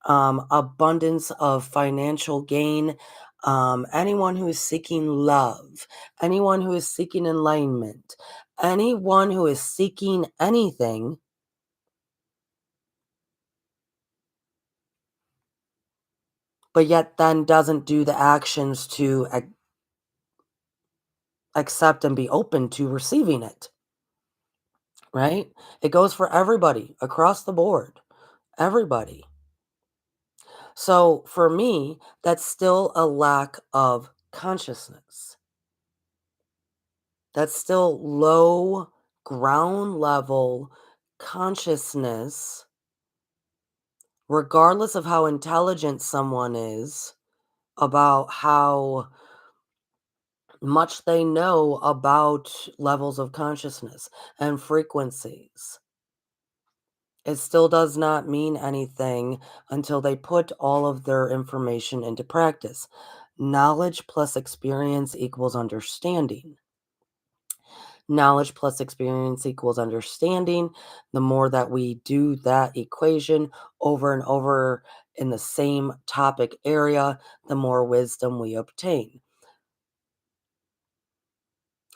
abundance of financial gain, anyone who is seeking love, anyone who is seeking enlightenment, anyone who is seeking anything, but yet then doesn't do the actions to accept and be open to receiving it, right? It goes for everybody across the board, everybody. So for me, that's still a lack of consciousness. That's still low ground level consciousness, regardless of how intelligent someone is, about how much they know about levels of consciousness and frequencies. It still does not mean anything until they put all of their information into practice. Knowledge plus experience equals understanding. Knowledge plus experience equals understanding. The more that we do that equation over and over in the same topic area, the more wisdom we obtain.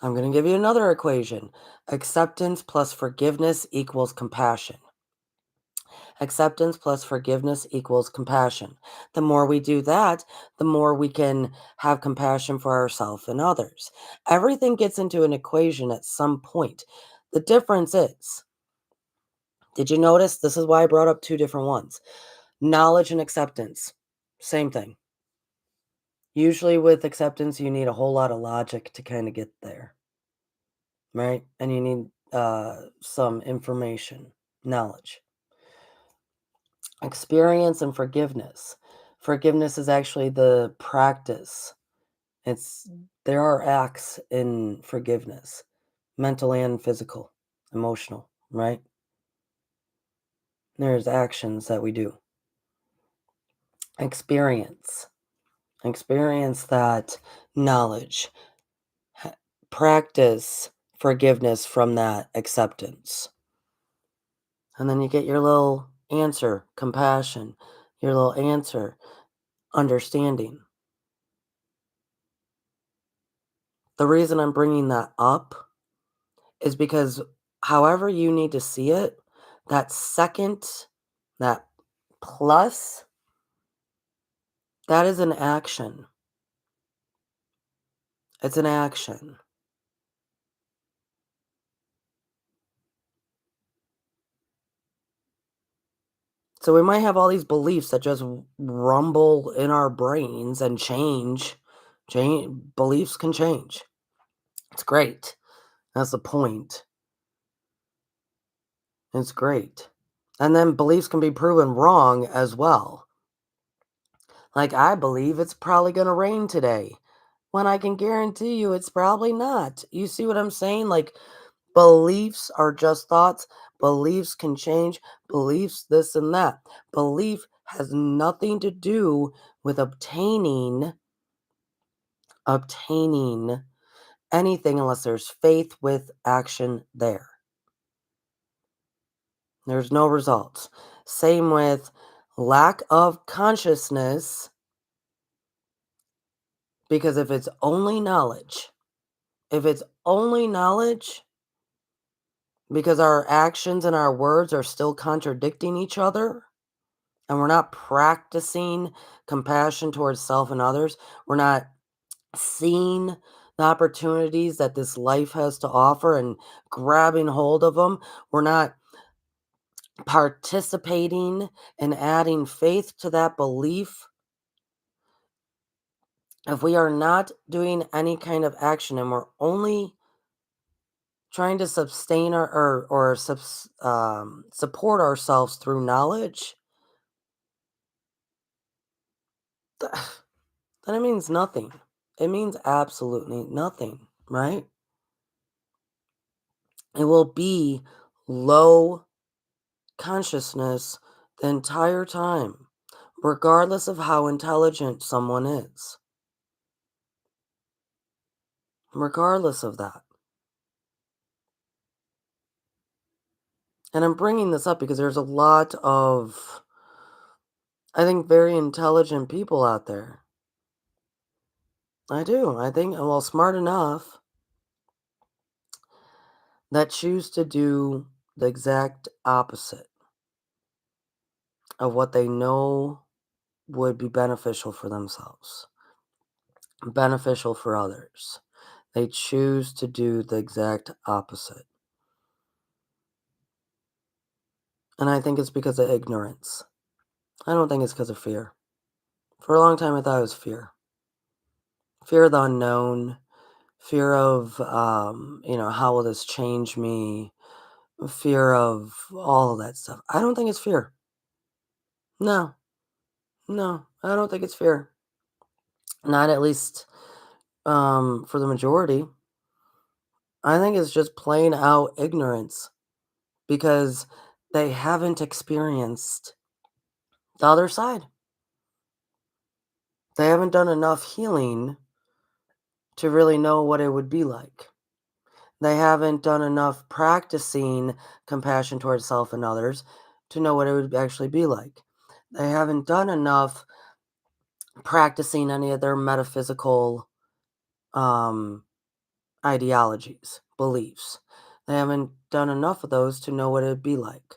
I'm going to give you another equation. Acceptance plus forgiveness equals compassion. Acceptance plus forgiveness equals compassion. The more we do that, the more we can have compassion for ourselves and others. Everything gets into an equation at some point. The difference is, did you notice? This is why I brought up two different ones. Knowledge and acceptance, same thing. Usually with acceptance, you need a whole lot of logic to kind of get there, right? And you need some information, knowledge. Experience and forgiveness. Forgiveness is actually the practice. It's there are acts in forgiveness, mental and physical, emotional, right? There's actions that we do. Experience. Experience that knowledge. Ha- Practice forgiveness from that acceptance. And then you get your little answer, compassion, your little answer, understanding. The reason I'm bringing that up is because however you need to see it, that second, that plus, that is an action. It's an action. So we might have all these beliefs that just rumble in our brains and change. Change beliefs can change. It's great. That's the point. It's great. And then beliefs can be proven wrong as well. Like I believe it's probably going to rain today, when I can guarantee you it's probably not. You see what I'm saying? Like beliefs are just thoughts. Beliefs can change. Beliefs this and that. Belief has nothing to do with obtaining anything unless there's faith with action there. There's no results. Same with lack of consciousness, because if it's only knowledge, because our actions and our words are still contradicting each other, and we're not practicing compassion towards self and others, we're not seeing the opportunities that this life has to offer and grabbing hold of them, we're not participating and adding faith to that belief, if we are not doing any kind of action and we're only trying to sustain support ourselves through knowledge, th- then it means nothing. It means absolutely nothing, right? It will be low consciousness the entire time, regardless of how intelligent someone is, regardless of that. And I'm bringing this up because there's a lot of, I think, very intelligent people out there. I do. I think, well, smart enough that choose to do the exact opposite of what they know would be beneficial for themselves, beneficial for others. They choose to do the exact opposite. And I think it's because of ignorance. I don't think it's because of fear. For a long time, I thought it was fear. Fear of the unknown, fear of, how will this change me? Fear of all of that stuff. I don't think it's fear. No, no, I don't think it's fear. Not at least for the majority. I think it's just plain out ignorance because they haven't experienced the other side. They haven't done enough healing to really know what it would be like. They haven't done enough practicing compassion towards self and others to know what it would actually be like. They haven't done enough practicing any of their metaphysical um, ideologies, beliefs. They haven't done enough of those to know what it'd be like.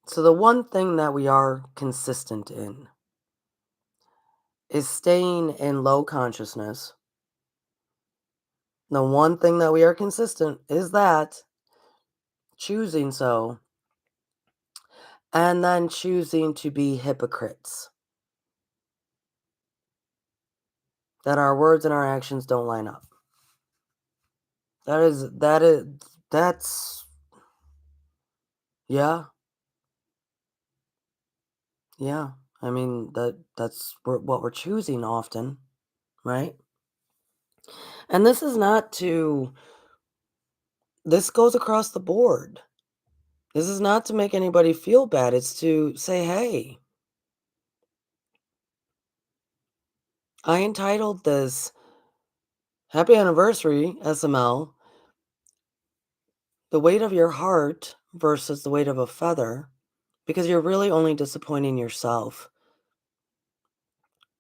So, the one thing that we are consistent in is staying in low consciousness. The one thing that we are consistent is that choosing so, and then choosing to be hypocrites, that our words and our actions don't line up. That's, yeah, yeah. I mean, what we're choosing often, right? And this goes across the board. This is not to make anybody feel bad. It's to say, hey, I entitled this Happy Anniversary, SML, the weight of your heart versus the weight of a feather, because you're really only disappointing yourself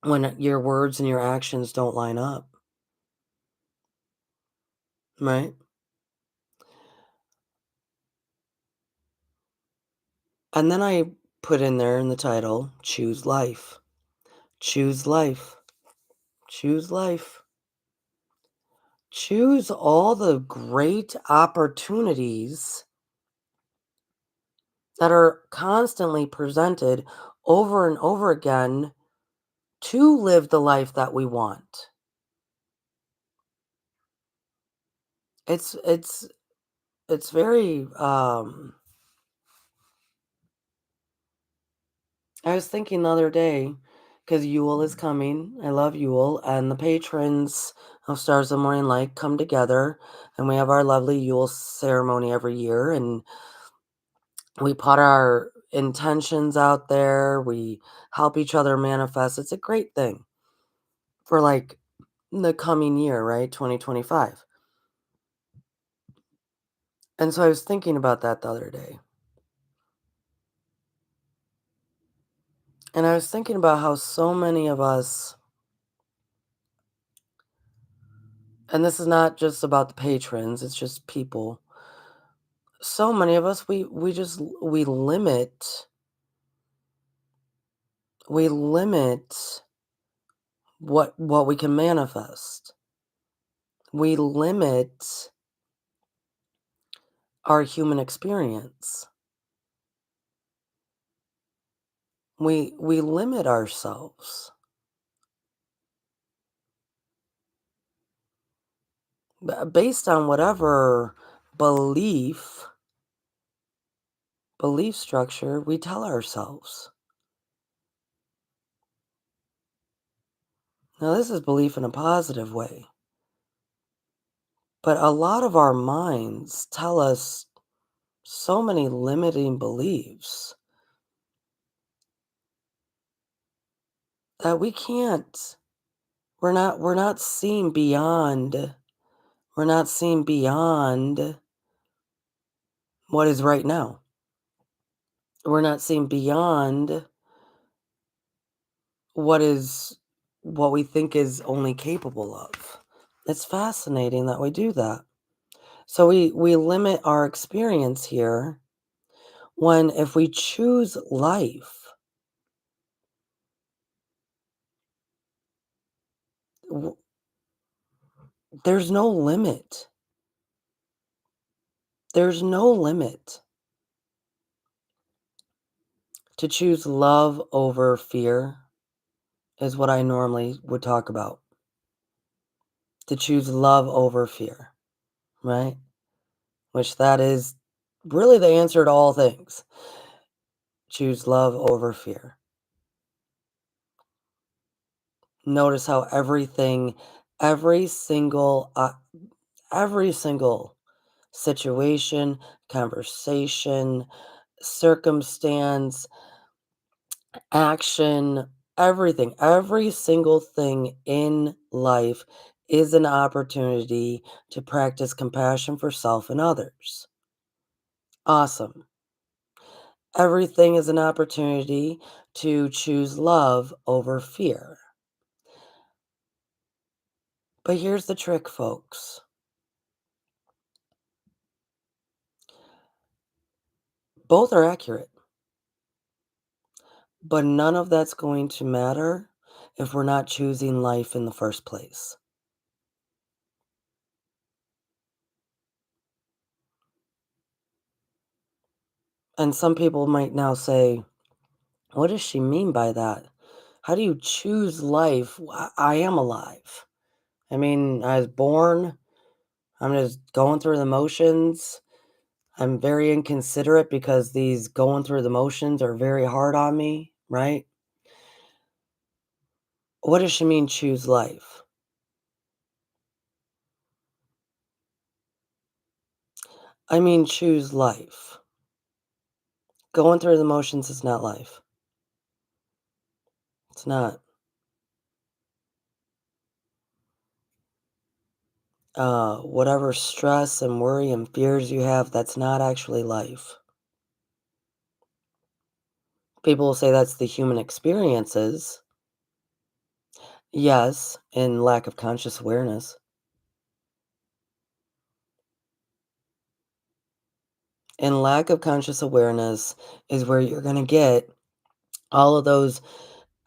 when your words and your actions don't line up, right? And then I put in there in the title, choose life, choose life, choose life. Choose all the great opportunities that are constantly presented over and over again to live the life that we want. It's it's it's very I was thinking the other day because Yule is coming. I love Yule, and the patrons of Stars of the Morning Light come together, and we have our lovely Yule ceremony every year, and we put our intentions out there. We help each other manifest. It's a great thing for like the coming year, right? 2025. And so I was thinking about that the other day. And I was thinking about how so many of us, and this is not just about the patrons, it's just people. so many of us, we just we limit what we can manifest. We limit our human experience. We limit ourselves based on whatever belief belief structure we tell ourselves. Now this is belief in a positive way, but a lot of our minds tell us so many limiting beliefs that we can't we're not seeing beyond we're not seeing beyond what is right now. We're not seeing beyond what is what we think is only capable of. It's fascinating that we do that. So we limit our experience here when if we choose life, w- there's no limit. There's no limit to choose love over fear is what I normally would talk about. To choose love over fear, right? Which that is really the answer to all things. Choose love over fear. Notice how every single, every single situation, conversation, circumstance, action, everything, every single thing in life is an opportunity to practice compassion for self and others. Awesome. Everything is an opportunity to choose love over fear. But here's the trick, folks. Both are accurate, but none of that's going to matter if we're not choosing life in the first place. And some people might now say, what does she mean by that? How do you choose life? I am alive. I mean, I was born, I'm just going through the motions. I'm very inconsiderate because these going through the motions are very hard on me, right? What does she mean, choose life? I mean, choose life. Going through the motions is not life. It's not. Whatever stress and worry and fears you have, that's not actually life. People will say that's the human experiences. Yes, in lack of conscious awareness. And lack of conscious awareness is where you're going to get all of those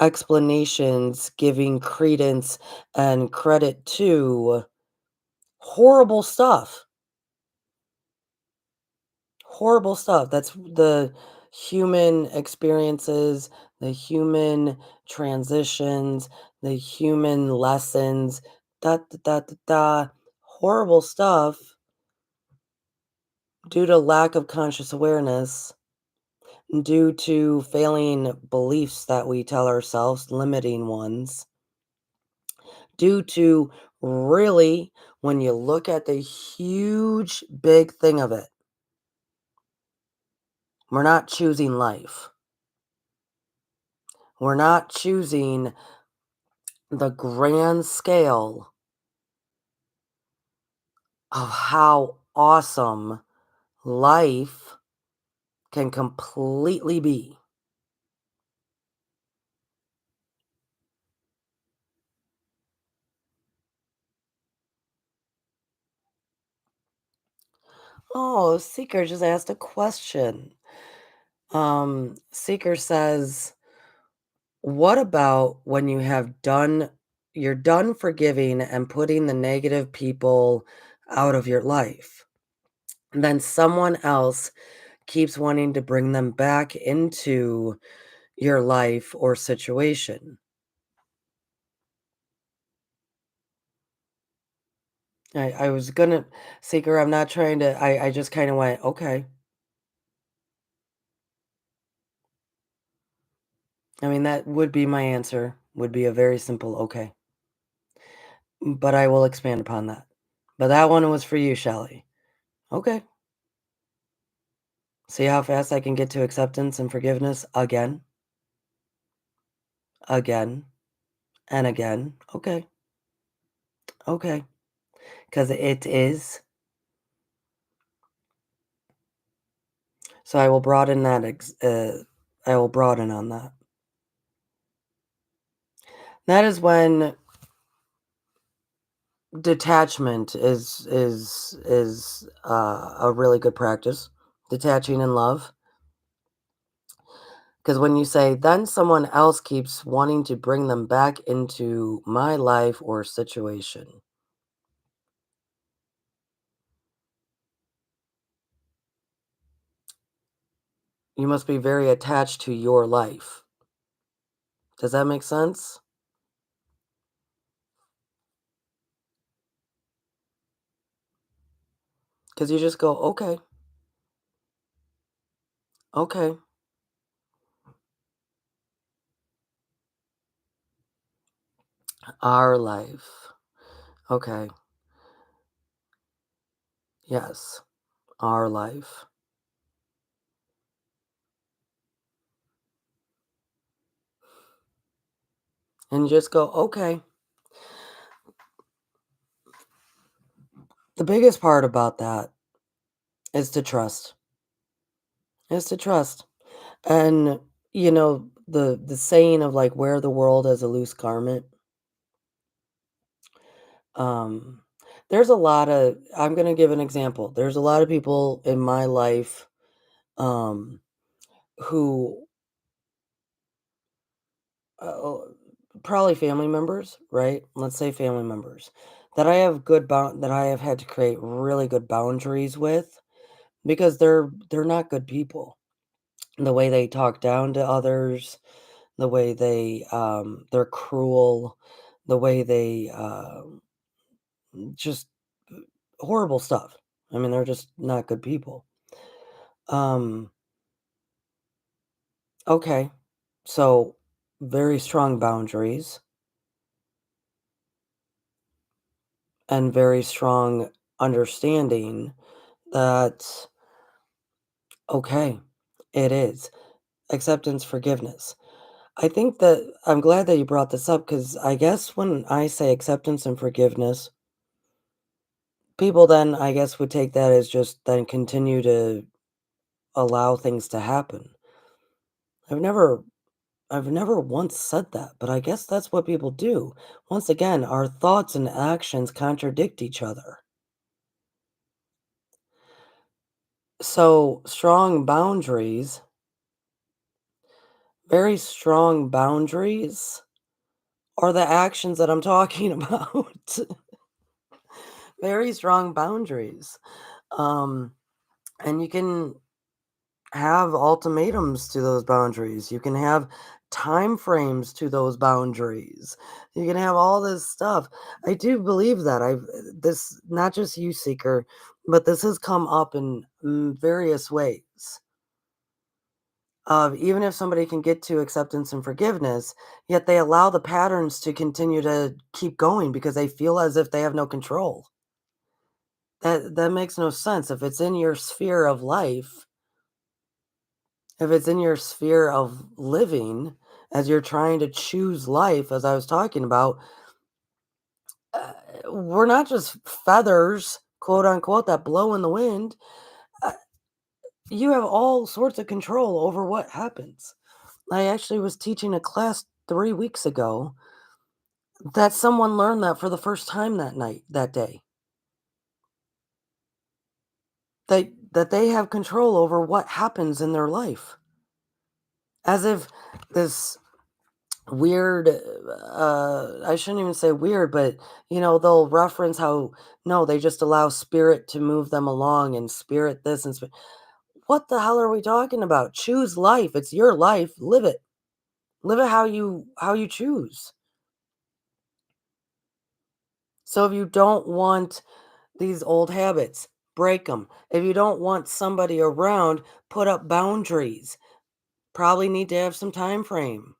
explanations giving credence and credit to horrible stuff. Horrible stuff. That's the human experiences, the human transitions, the human lessons, da da da da da. Horrible stuff due to lack of conscious awareness, due to failing beliefs that we tell ourselves, limiting ones, due to really, when you look at the huge, big thing of it, we're not choosing life. We're not choosing the grand scale of how awesome life can completely be. Oh, Seeker just asked a question. Seeker says, what about when you're done forgiving and putting the negative people out of your life? Then someone else keeps wanting to bring them back into your life or situation. I was gonna Seeker, I'm not trying to I just kinda went, "Okay." I mean, that would be my answer, would be a very simple "okay." But I will expand upon that. But that one was for you, Shelley. Okay. See how fast I can get to acceptance and forgiveness again, again, and again. Okay. Okay. Because it is. So I will broaden that I will broaden on that. That is when detachment is a really good practice. Detaching in love. Because when you say, then someone else keeps wanting to bring them back into my life or situation. You must be very attached to your life. Does that make sense? Because you just go, okay, okay, our life. Okay, yes, our life. And you just go, okay. The biggest part about that is to trust. Is to trust. And the saying of like wear the world as a loose garment. Um, there's a lot of I'm gonna give an example. There's a lot of people in my life um who uh, probably family members, right? Let's say family members that I have had to create really good boundaries with because they're not good people. The way they talk down to others, the way they're cruel, the way they just horrible stuff. I mean, they're just not good people. Um, okay. So very strong boundaries and very strong understanding that, okay, it is acceptance, forgiveness. I think that I'm glad that you brought this up because I guess when I say acceptance and forgiveness, people then, I guess, would take that as just then continue to allow things to happen. I've never I've never once said that, but I guess that's what people do. Once again, our thoughts and actions contradict each other. So, strong boundaries, very strong boundaries are the actions that I'm talking about. Very strong boundaries. Um, and you can have ultimatums to those boundaries. You can have time frames to those boundaries. You can have all this stuff. I do believe that I've this not just you seeker, but this has come up in various ways. Of even if somebody can get to acceptance and forgiveness, yet they allow the patterns to continue to keep going because they feel as if they have no control. That makes no sense. If it's in your sphere of life, if it's in your sphere of living, as you're trying to choose life, as I was talking about, uh, we're not just feathers, quote unquote, that blow in the wind. Uh, you have all sorts of control over what happens. I actually was teaching a class 3 weeks ago that someone learned that for the first time that night, that day. that they have control over what happens in their life. As if this weird, I shouldn't even say weird, but, they'll reference how, no, they just allow spirit to move them along and spirit this and what the hell are we talking about? Choose life. It's your life. Live it. Live it how you choose. So if you don't want these old habits, break them. If you don't want somebody around, put up boundaries. Probably need to have some time frames.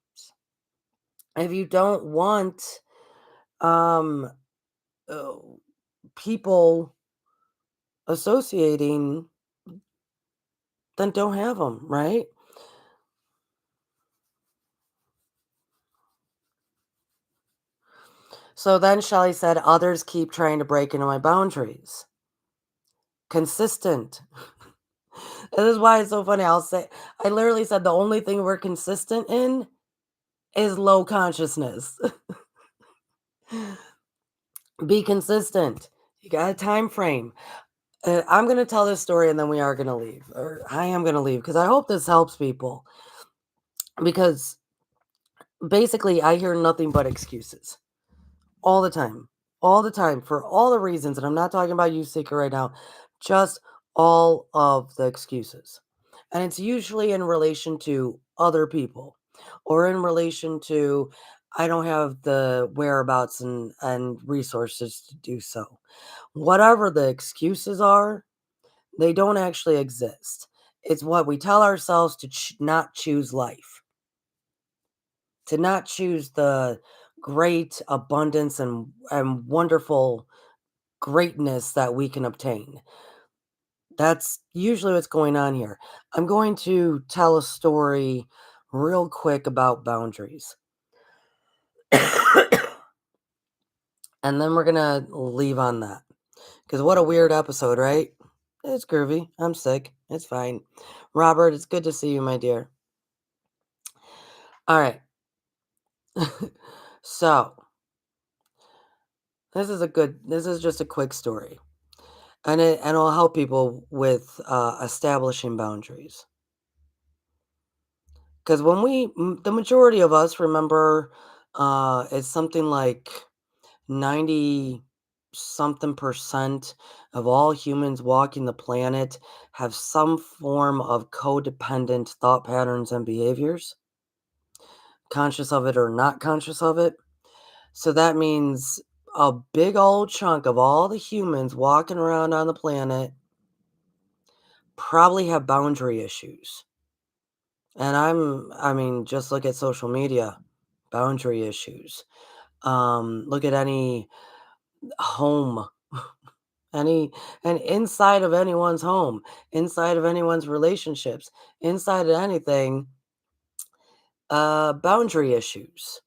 If you don't want um uh, people associating, then don't have them, right? So then Shelley said, others keep trying to break into my boundaries. Consistent. This is why it's so funny. I literally said the only thing we're consistent in is low consciousness. Be consistent. You got a time frame. I'm going to tell this story and then we are going to leave. Or I am going to leave because I hope this helps people. Because basically, I hear nothing but excuses all the time. All the time for all the reasons. And I'm not talking about you, Seeker, right now. Just all of the excuses. And it's usually in relation to other people or in relation to, I don't have the whereabouts and resources to do so. Whatever the excuses are, they don't actually exist. It's what we tell ourselves to not choose life, to not choose the great abundance and wonderful greatness that we can obtain. That's usually what's going on here. I'm going to tell a story real quick about boundaries. And then we're going to leave on that. Because what a weird episode, right? It's groovy. I'm sick. It's fine. Robert, it's good to see you, my dear. All right. So, this is just a quick story. And it'll help people with establishing boundaries. Because the majority of us remember, it's something like 90 something percent of all humans walking the planet have some form of codependent thought patterns and behaviors, conscious of it or not conscious of it. So that means a big old chunk of all the humans walking around on the planet probably have boundary issues. And I mean, just look at social media, boundary issues. Look at any home, any and inside of anyone's home, inside of anyone's relationships, inside of anything, boundary issues,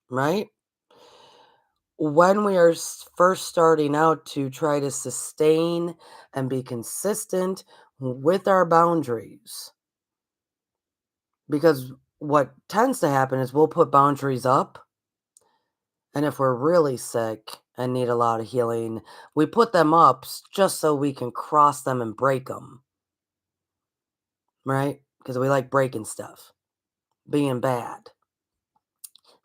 right? When we are first starting out to try to sustain and be consistent with our boundaries, because what tends to happen is we'll put boundaries up. And if we're really sick and need a lot of healing, we put them up just so we can cross them and break them, right? Because we like breaking stuff, being bad.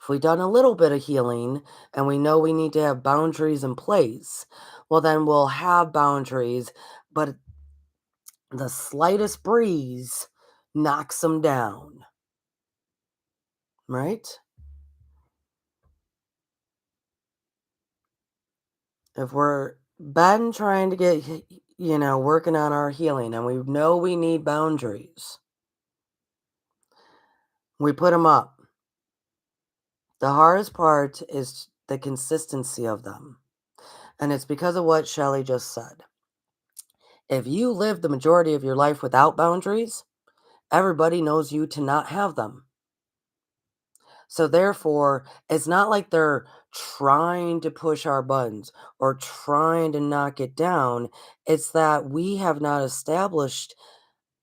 If we've done a little bit of healing and we know we need to have boundaries in place, well, then we'll have boundaries, but the slightest breeze knocks them down, right? If we're been trying to get, working on our healing and we know we need boundaries, we put them up. The hardest part is the consistency of them. And it's because of what Shelley just said. If you live the majority of your life without boundaries, everybody knows you to not have them. So therefore, it's not like they're trying to push our buttons or trying to knock it down. It's that we have not established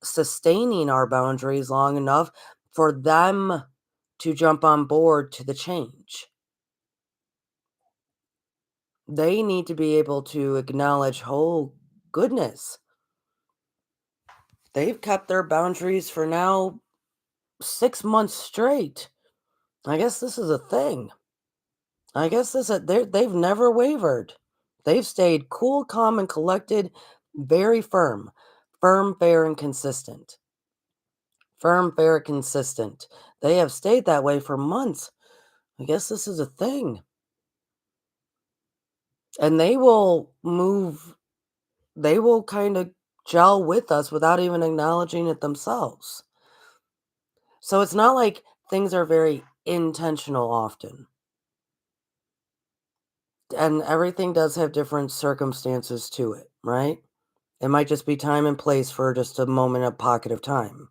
sustaining our boundaries long enough for them to jump on board to the change. They need to be able to acknowledge, oh, goodness, They've kept their boundaries for now 6 months straight. I guess this is a thing. I guess they've never wavered. They've stayed cool, calm, and collected, very firm. Firm, fair, and consistent. Firm, fair, consistent. They have stayed that way for months. I guess this is a thing. And they will kind of gel with us without even acknowledging it themselves. So it's not like things are very intentional often. And everything does have different circumstances to it, right? It might just be time and place for just a moment, a pocket of time.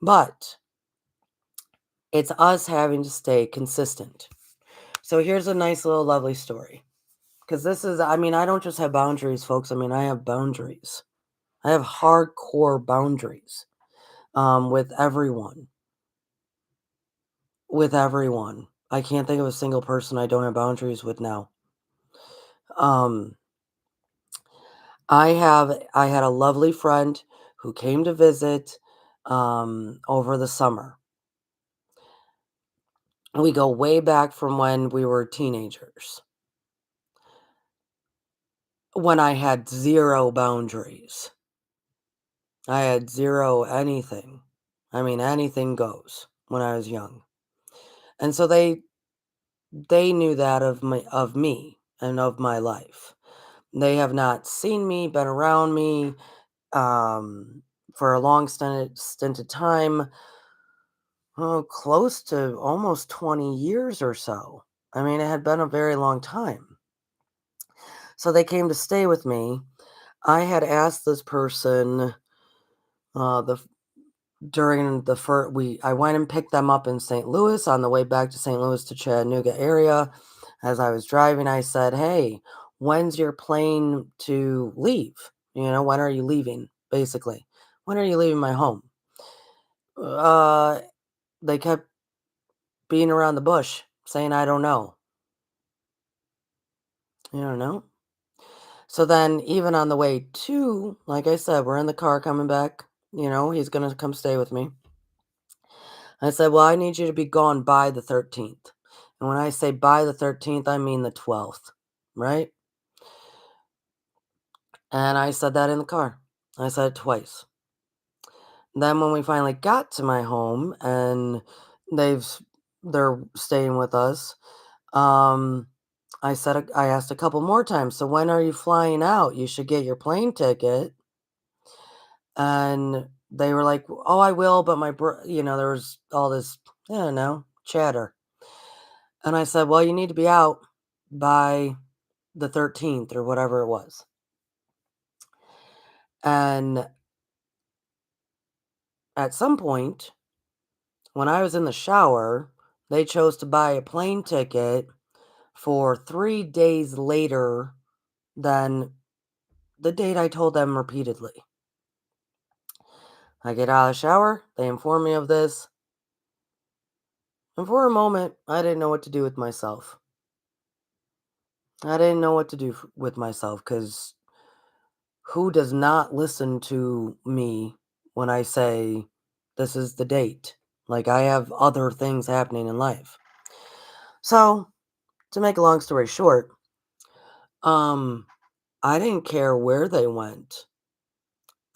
But it's us having to stay consistent. So here's a nice little lovely story. Because I mean, I don't just have boundaries, folks. I mean, I have boundaries. I have hardcore boundaries with everyone. With everyone. I can't think of a single person I don't have boundaries with now. Um, I had a lovely friend who came to visit over the summer. We go way back from when we were teenagers, when I had 0 boundaries. I had 0 anything. I mean, anything goes when I was young. And so they knew that of me and of my life. They have not seen me, been around me, um, for a long stint of time, oh, close to almost 20 years or so. I mean, it had been a very long time. So they came to stay with me. I had asked this person, the during the first we I went and picked them up in St. Louis on the way back to St. Louis to Chattanooga area. As I was driving, I said, "Hey, when's your plane to leave? When are you leaving? Basically, when are you leaving my home?" Uh, they kept being around the bush, saying, "I don't know." You don't know? So then, even on the way to, like I said, we're in the car coming back. He's gonna come stay with me. I said, "Well, I need you to be gone by the 13th." And when I say by the 13th, I mean the 12th, right? And I said that in the car. I said it twice. Then when we finally got to my home and they've s- they're staying with us, um I asked a couple more times, "So when are you flying out? You should get your plane ticket." And they were like, "Oh, I will, but there was all this, I don't know, chatter." And I said, "Well, you need to be out by the 13th or whatever it was." And at some point, when I was in the shower, they chose to buy a plane ticket for 3 days later than the date I told them repeatedly. I get out of the shower, they inform me of this, and for a moment, I didn't know what to do with myself. I didn't know what to do with myself because who does not listen to me when I say this is the date? Like, I have other things happening in life. So, to make a long story short, um, I didn't care where they went.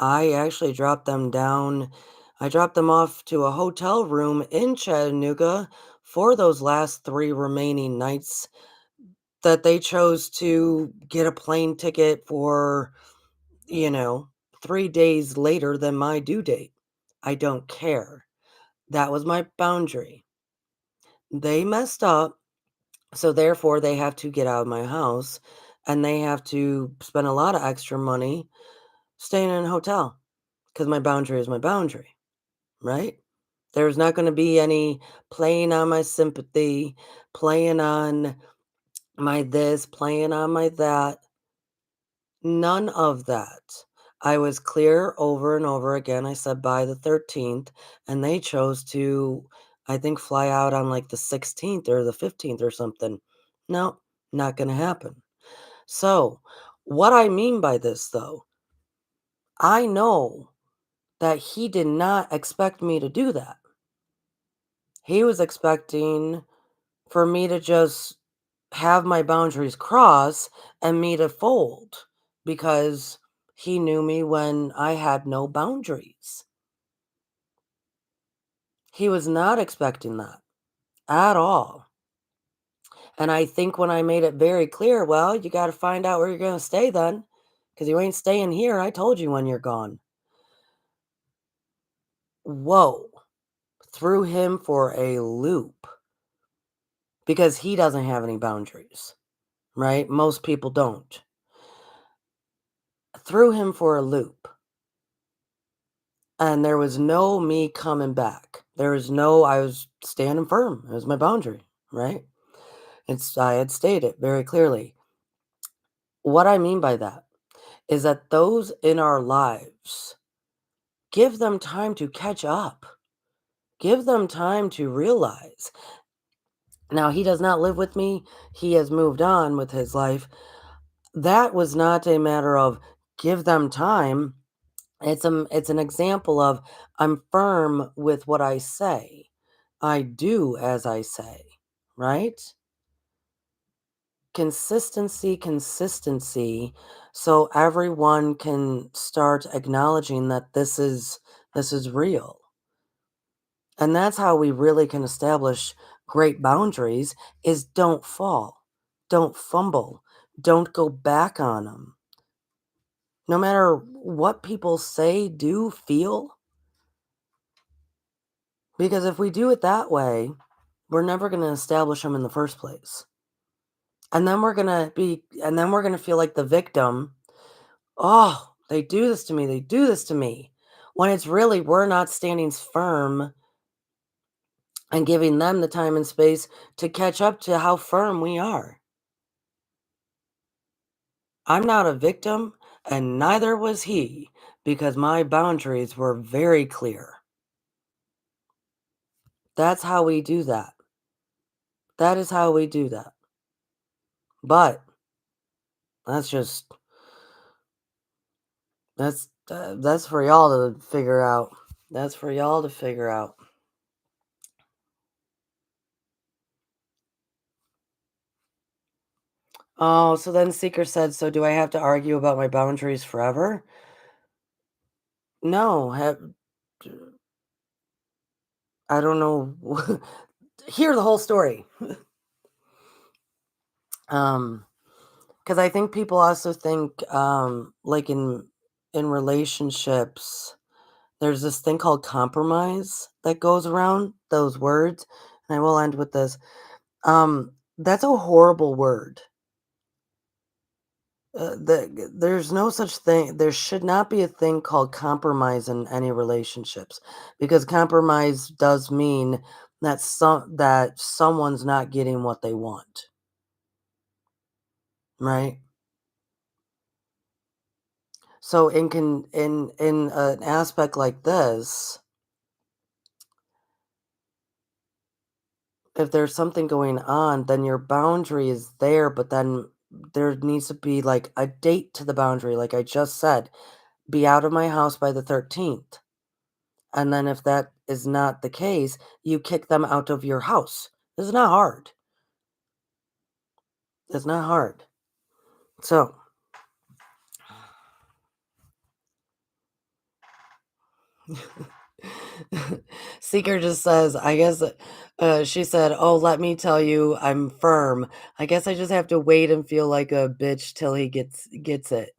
I actually dropped them down. I dropped them off to a hotel room in Chattanooga for those last 3 remaining nights that they chose to get a plane ticket for, you know, 3 days later than my due date. I don't care. That was my boundary. They messed up, so therefore they have to get out of my house and they have to spend a lot of extra money staying in a hotel because my boundary is my boundary, right? There's not going to be any playing on my sympathy, playing on my this, playing on my that. None of that. I was clear over and over again. I said by the 13th, and they chose to, I think, fly out on like the 16th or the 15th or something. No, not going to happen. So, what I mean by this, though, I know. that he did not expect me to do that. He was expecting for me to just have my boundaries cross and me to fold because he knew me when I had no boundaries. He was not expecting that at all. And I think when I made it very clear, well, you got to find out where you're going to stay then because you ain't staying here. I told you when you're gone. Whoa, threw him for a loop because he doesn't have any boundaries, right? Most people don't. Threw him for a loop. And there was no me coming back. There was no, I was standing firm. It was my boundary, right? I had stated very clearly. What I mean by that is that those in our lives, give them time to catch up. Give them time to realize. Now, he does not live with me. He has moved on with his life. That was not a matter of give them time. It's an example of I'm firm with what I say. I do as I say, right? Consistency, consistency, so everyone can start acknowledging that this is real. And that's how we really can establish great boundaries is don't fall. Don't fumble. Don't go back on them. No matter what people say, do, feel, because if we do it that way, we're never going to establish them in the first place. And then we're going to feel like the victim. Oh, they do this to me. They do this to me. When it's really, we're not standing firm and giving them the time and space to catch up to how firm we are. I'm not a victim, and neither was he, because my boundaries were very clear. That's how we do that. That is how we do that. But that's just that's for y'all to figure out. That's for y'all to figure out. Oh, so then Seeker said, so do I have to argue about my boundaries forever? No, I don't know. Hear the whole story. Um, because I think people also think, like in relationships, there's this thing called compromise that goes around those words. And I will end with this. That's a horrible word. There's no such thing. There should not be a thing called compromise in any relationships because compromise does mean that someone's not getting what they want, right? So in an aspect like this, if there's something going on, then your boundary is there, but then there needs to be like a date to the boundary. Like I just said, be out of my house by the 13th. And then if that is not the case, you kick them out of your house. It's not hard. It's not hard. So, Seeker just says, I guess, she said, oh, let me tell you, I'm firm. I guess I just have to wait and feel like a bitch till he gets it.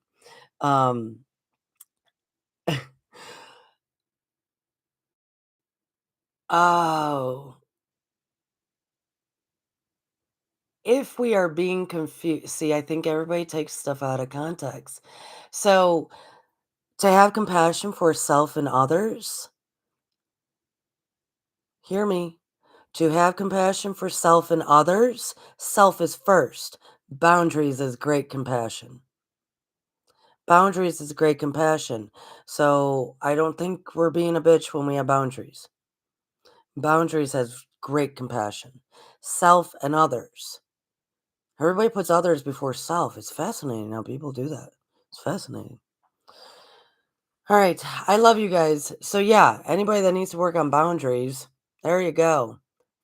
Um, oh, if we are being confused, see, I think everybody takes stuff out of context. So, to have compassion for self and others, hear me. To have compassion for self and others, self is first. Boundaries is great compassion. Boundaries is great compassion. So I don't think we're being a bitch when we have boundaries. Boundaries has great compassion. Self and others. Everybody puts others before self. It's fascinating how people do that. It's fascinating. All right. I love you guys. So, yeah, anybody that needs to work on boundaries, there you go.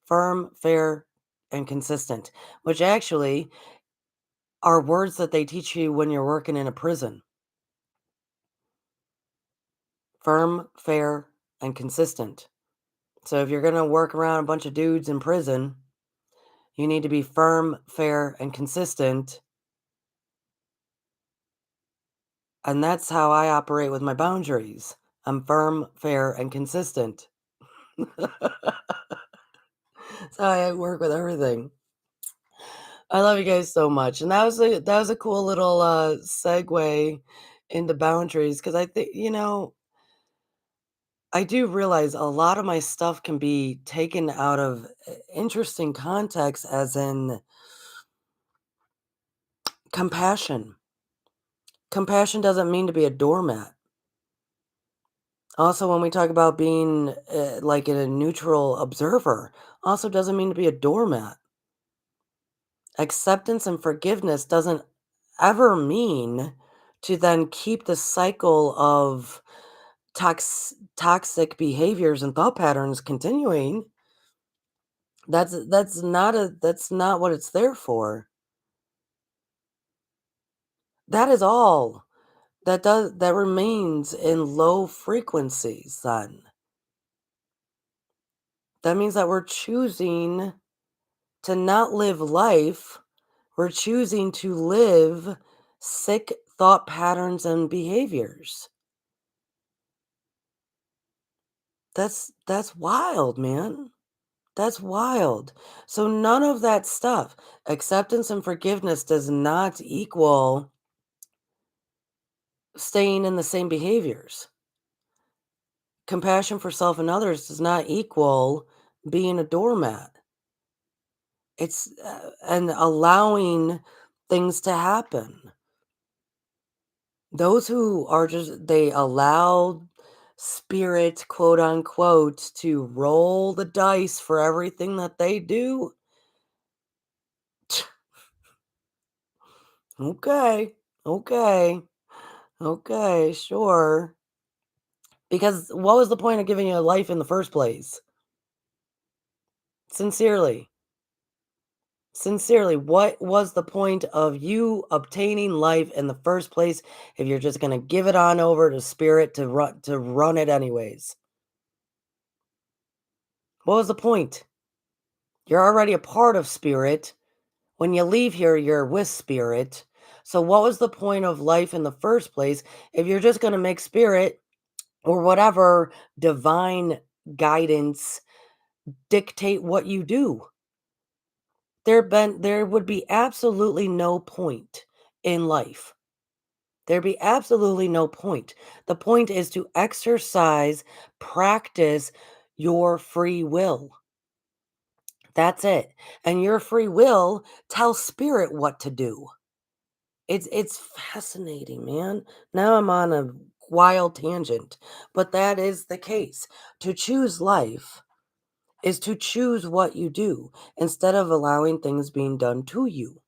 Firm, fair, and consistent, which actually are words that they teach you when you're working in a prison. Firm, fair, and consistent. So, if you're going to work around a bunch of dudes in prison, you need to be firm, fair, and consistent. And that's how I operate with my boundaries. I'm firm, fair, and consistent. That's how I work with everything. I love you guys so much. And that was a cool little segue into boundaries because I think, I do realize a lot of my stuff can be taken out of interesting context, as in compassion. Compassion doesn't mean to be a doormat. Also, when we talk about being like a neutral observer, also doesn't mean to be a doormat. Acceptance and forgiveness doesn't ever mean to then keep the cycle of toxic behaviors and thought patterns continuing. That's not what it's there for. That is all that remains in low frequencies then. That means that we're choosing to not live life. We're choosing to live sick thought patterns and behaviors. That's wild, man. That's wild. So none of that stuff, acceptance and forgiveness does not equal staying in the same behaviors. Compassion for self and others does not equal being a doormat. It's and allowing things to happen. Those who are just they allow spirit, quote unquote, to roll the dice for everything that they do. Okay. Okay. Okay, sure. Because what was the point of giving you a life in the first place? Sincerely. Sincerely, what was the point of you obtaining life in the first place if you're just going to give it on over to spirit to run it anyways? What was the point? You're already a part of spirit. When you leave here, you're with spirit. So what was the point of life in the first place if you're just going to make spirit or whatever divine guidance dictate what you do? There would be absolutely no point in life. There'd be absolutely no point. The point is to exercise, practice your free will. That's it. And your free will tells spirit what to do. It's fascinating, man. Now I'm on a wild tangent, but that is the case. To choose life is to choose what you do instead of allowing things being done to you.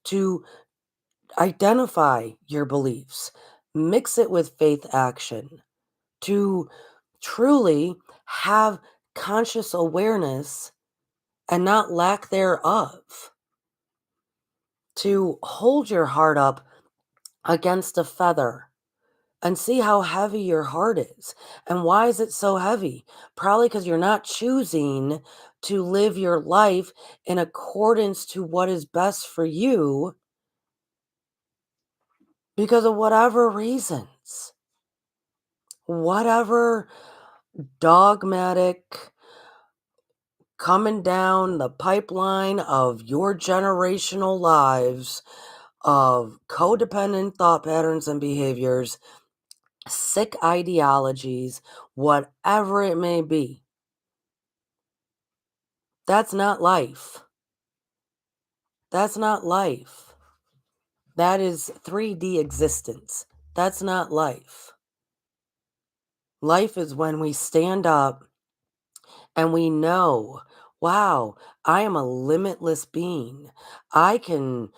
To identify your beliefs, mix it with faith action, to truly have conscious awareness and not lack thereof, to hold your heart up against a feather and see how heavy your heart is. And why is it so heavy? Probably because you're not choosing to live your life in accordance to what is best for you because of whatever reasons. Whatever dogmatic coming down the pipeline of your generational lives of codependent thought patterns and behaviors, sick ideologies, whatever it may be. That's not life. That's not life. That is 3D existence. That's not life. Life is when we stand up and we know, wow, I am a limitless being. I can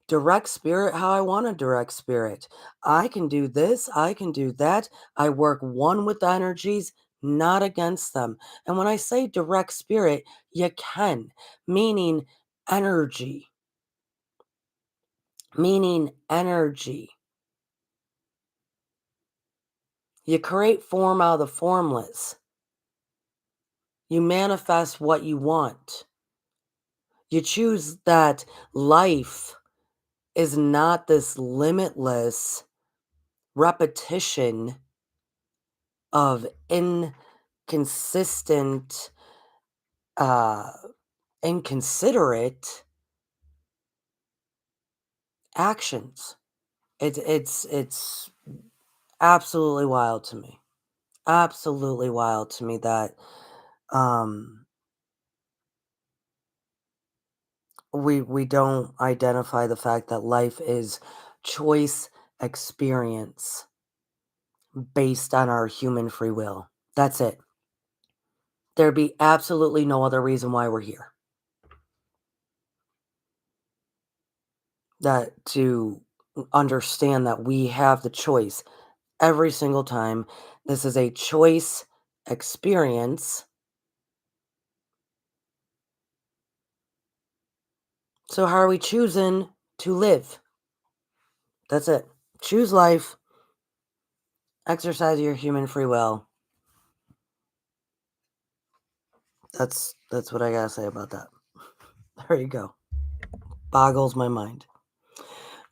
direct spirit how I want to direct spirit. I can do this, I can do that. I work one with the energies, not against them. And when I say direct spirit, you can, meaning energy, meaning energy. You create form out of the formless. You manifest what you want. You choose that life is not this limitless repetition of inconsistent, uh, inconsiderate actions. It's absolutely wild to me. Absolutely wild to me that um we don't identify the fact that life is choice experience based on our human free will. That's it. There'd be absolutely no other reason why we're here. That to understand that we have the choice every single time. This is a choice experience. So how are we choosing to live? That's it. Choose life, exercise your human free will. That's what I gotta say about that. There you go. Boggles my mind.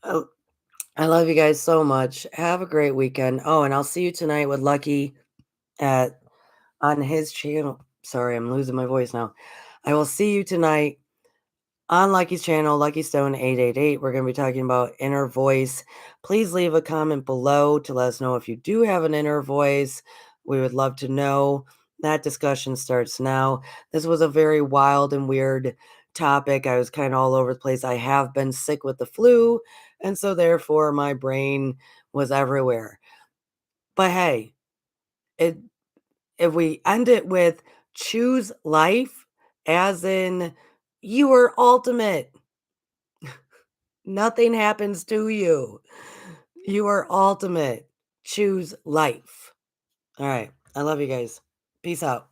Oh, I love you guys so much. Have a great weekend. Oh, and I'll see you tonight with Lucky at on his channel. Sorry, I'm losing my voice now. I will see you tonight on Lucky's channel, Lucky Stone 888. We're going to be talking about inner voice. Please leave a comment below to let us know if you do have an inner voice. We would love to know. That discussion starts now. This was a very wild and weird topic. I was kind of all over the place. I have been sick with the flu, and so therefore my brain was everywhere. But hey, it if we end it with choose life, as in you are ultimate. Nothing happens to you. You are ultimate. Choose life. All right. I love you guys. Peace out.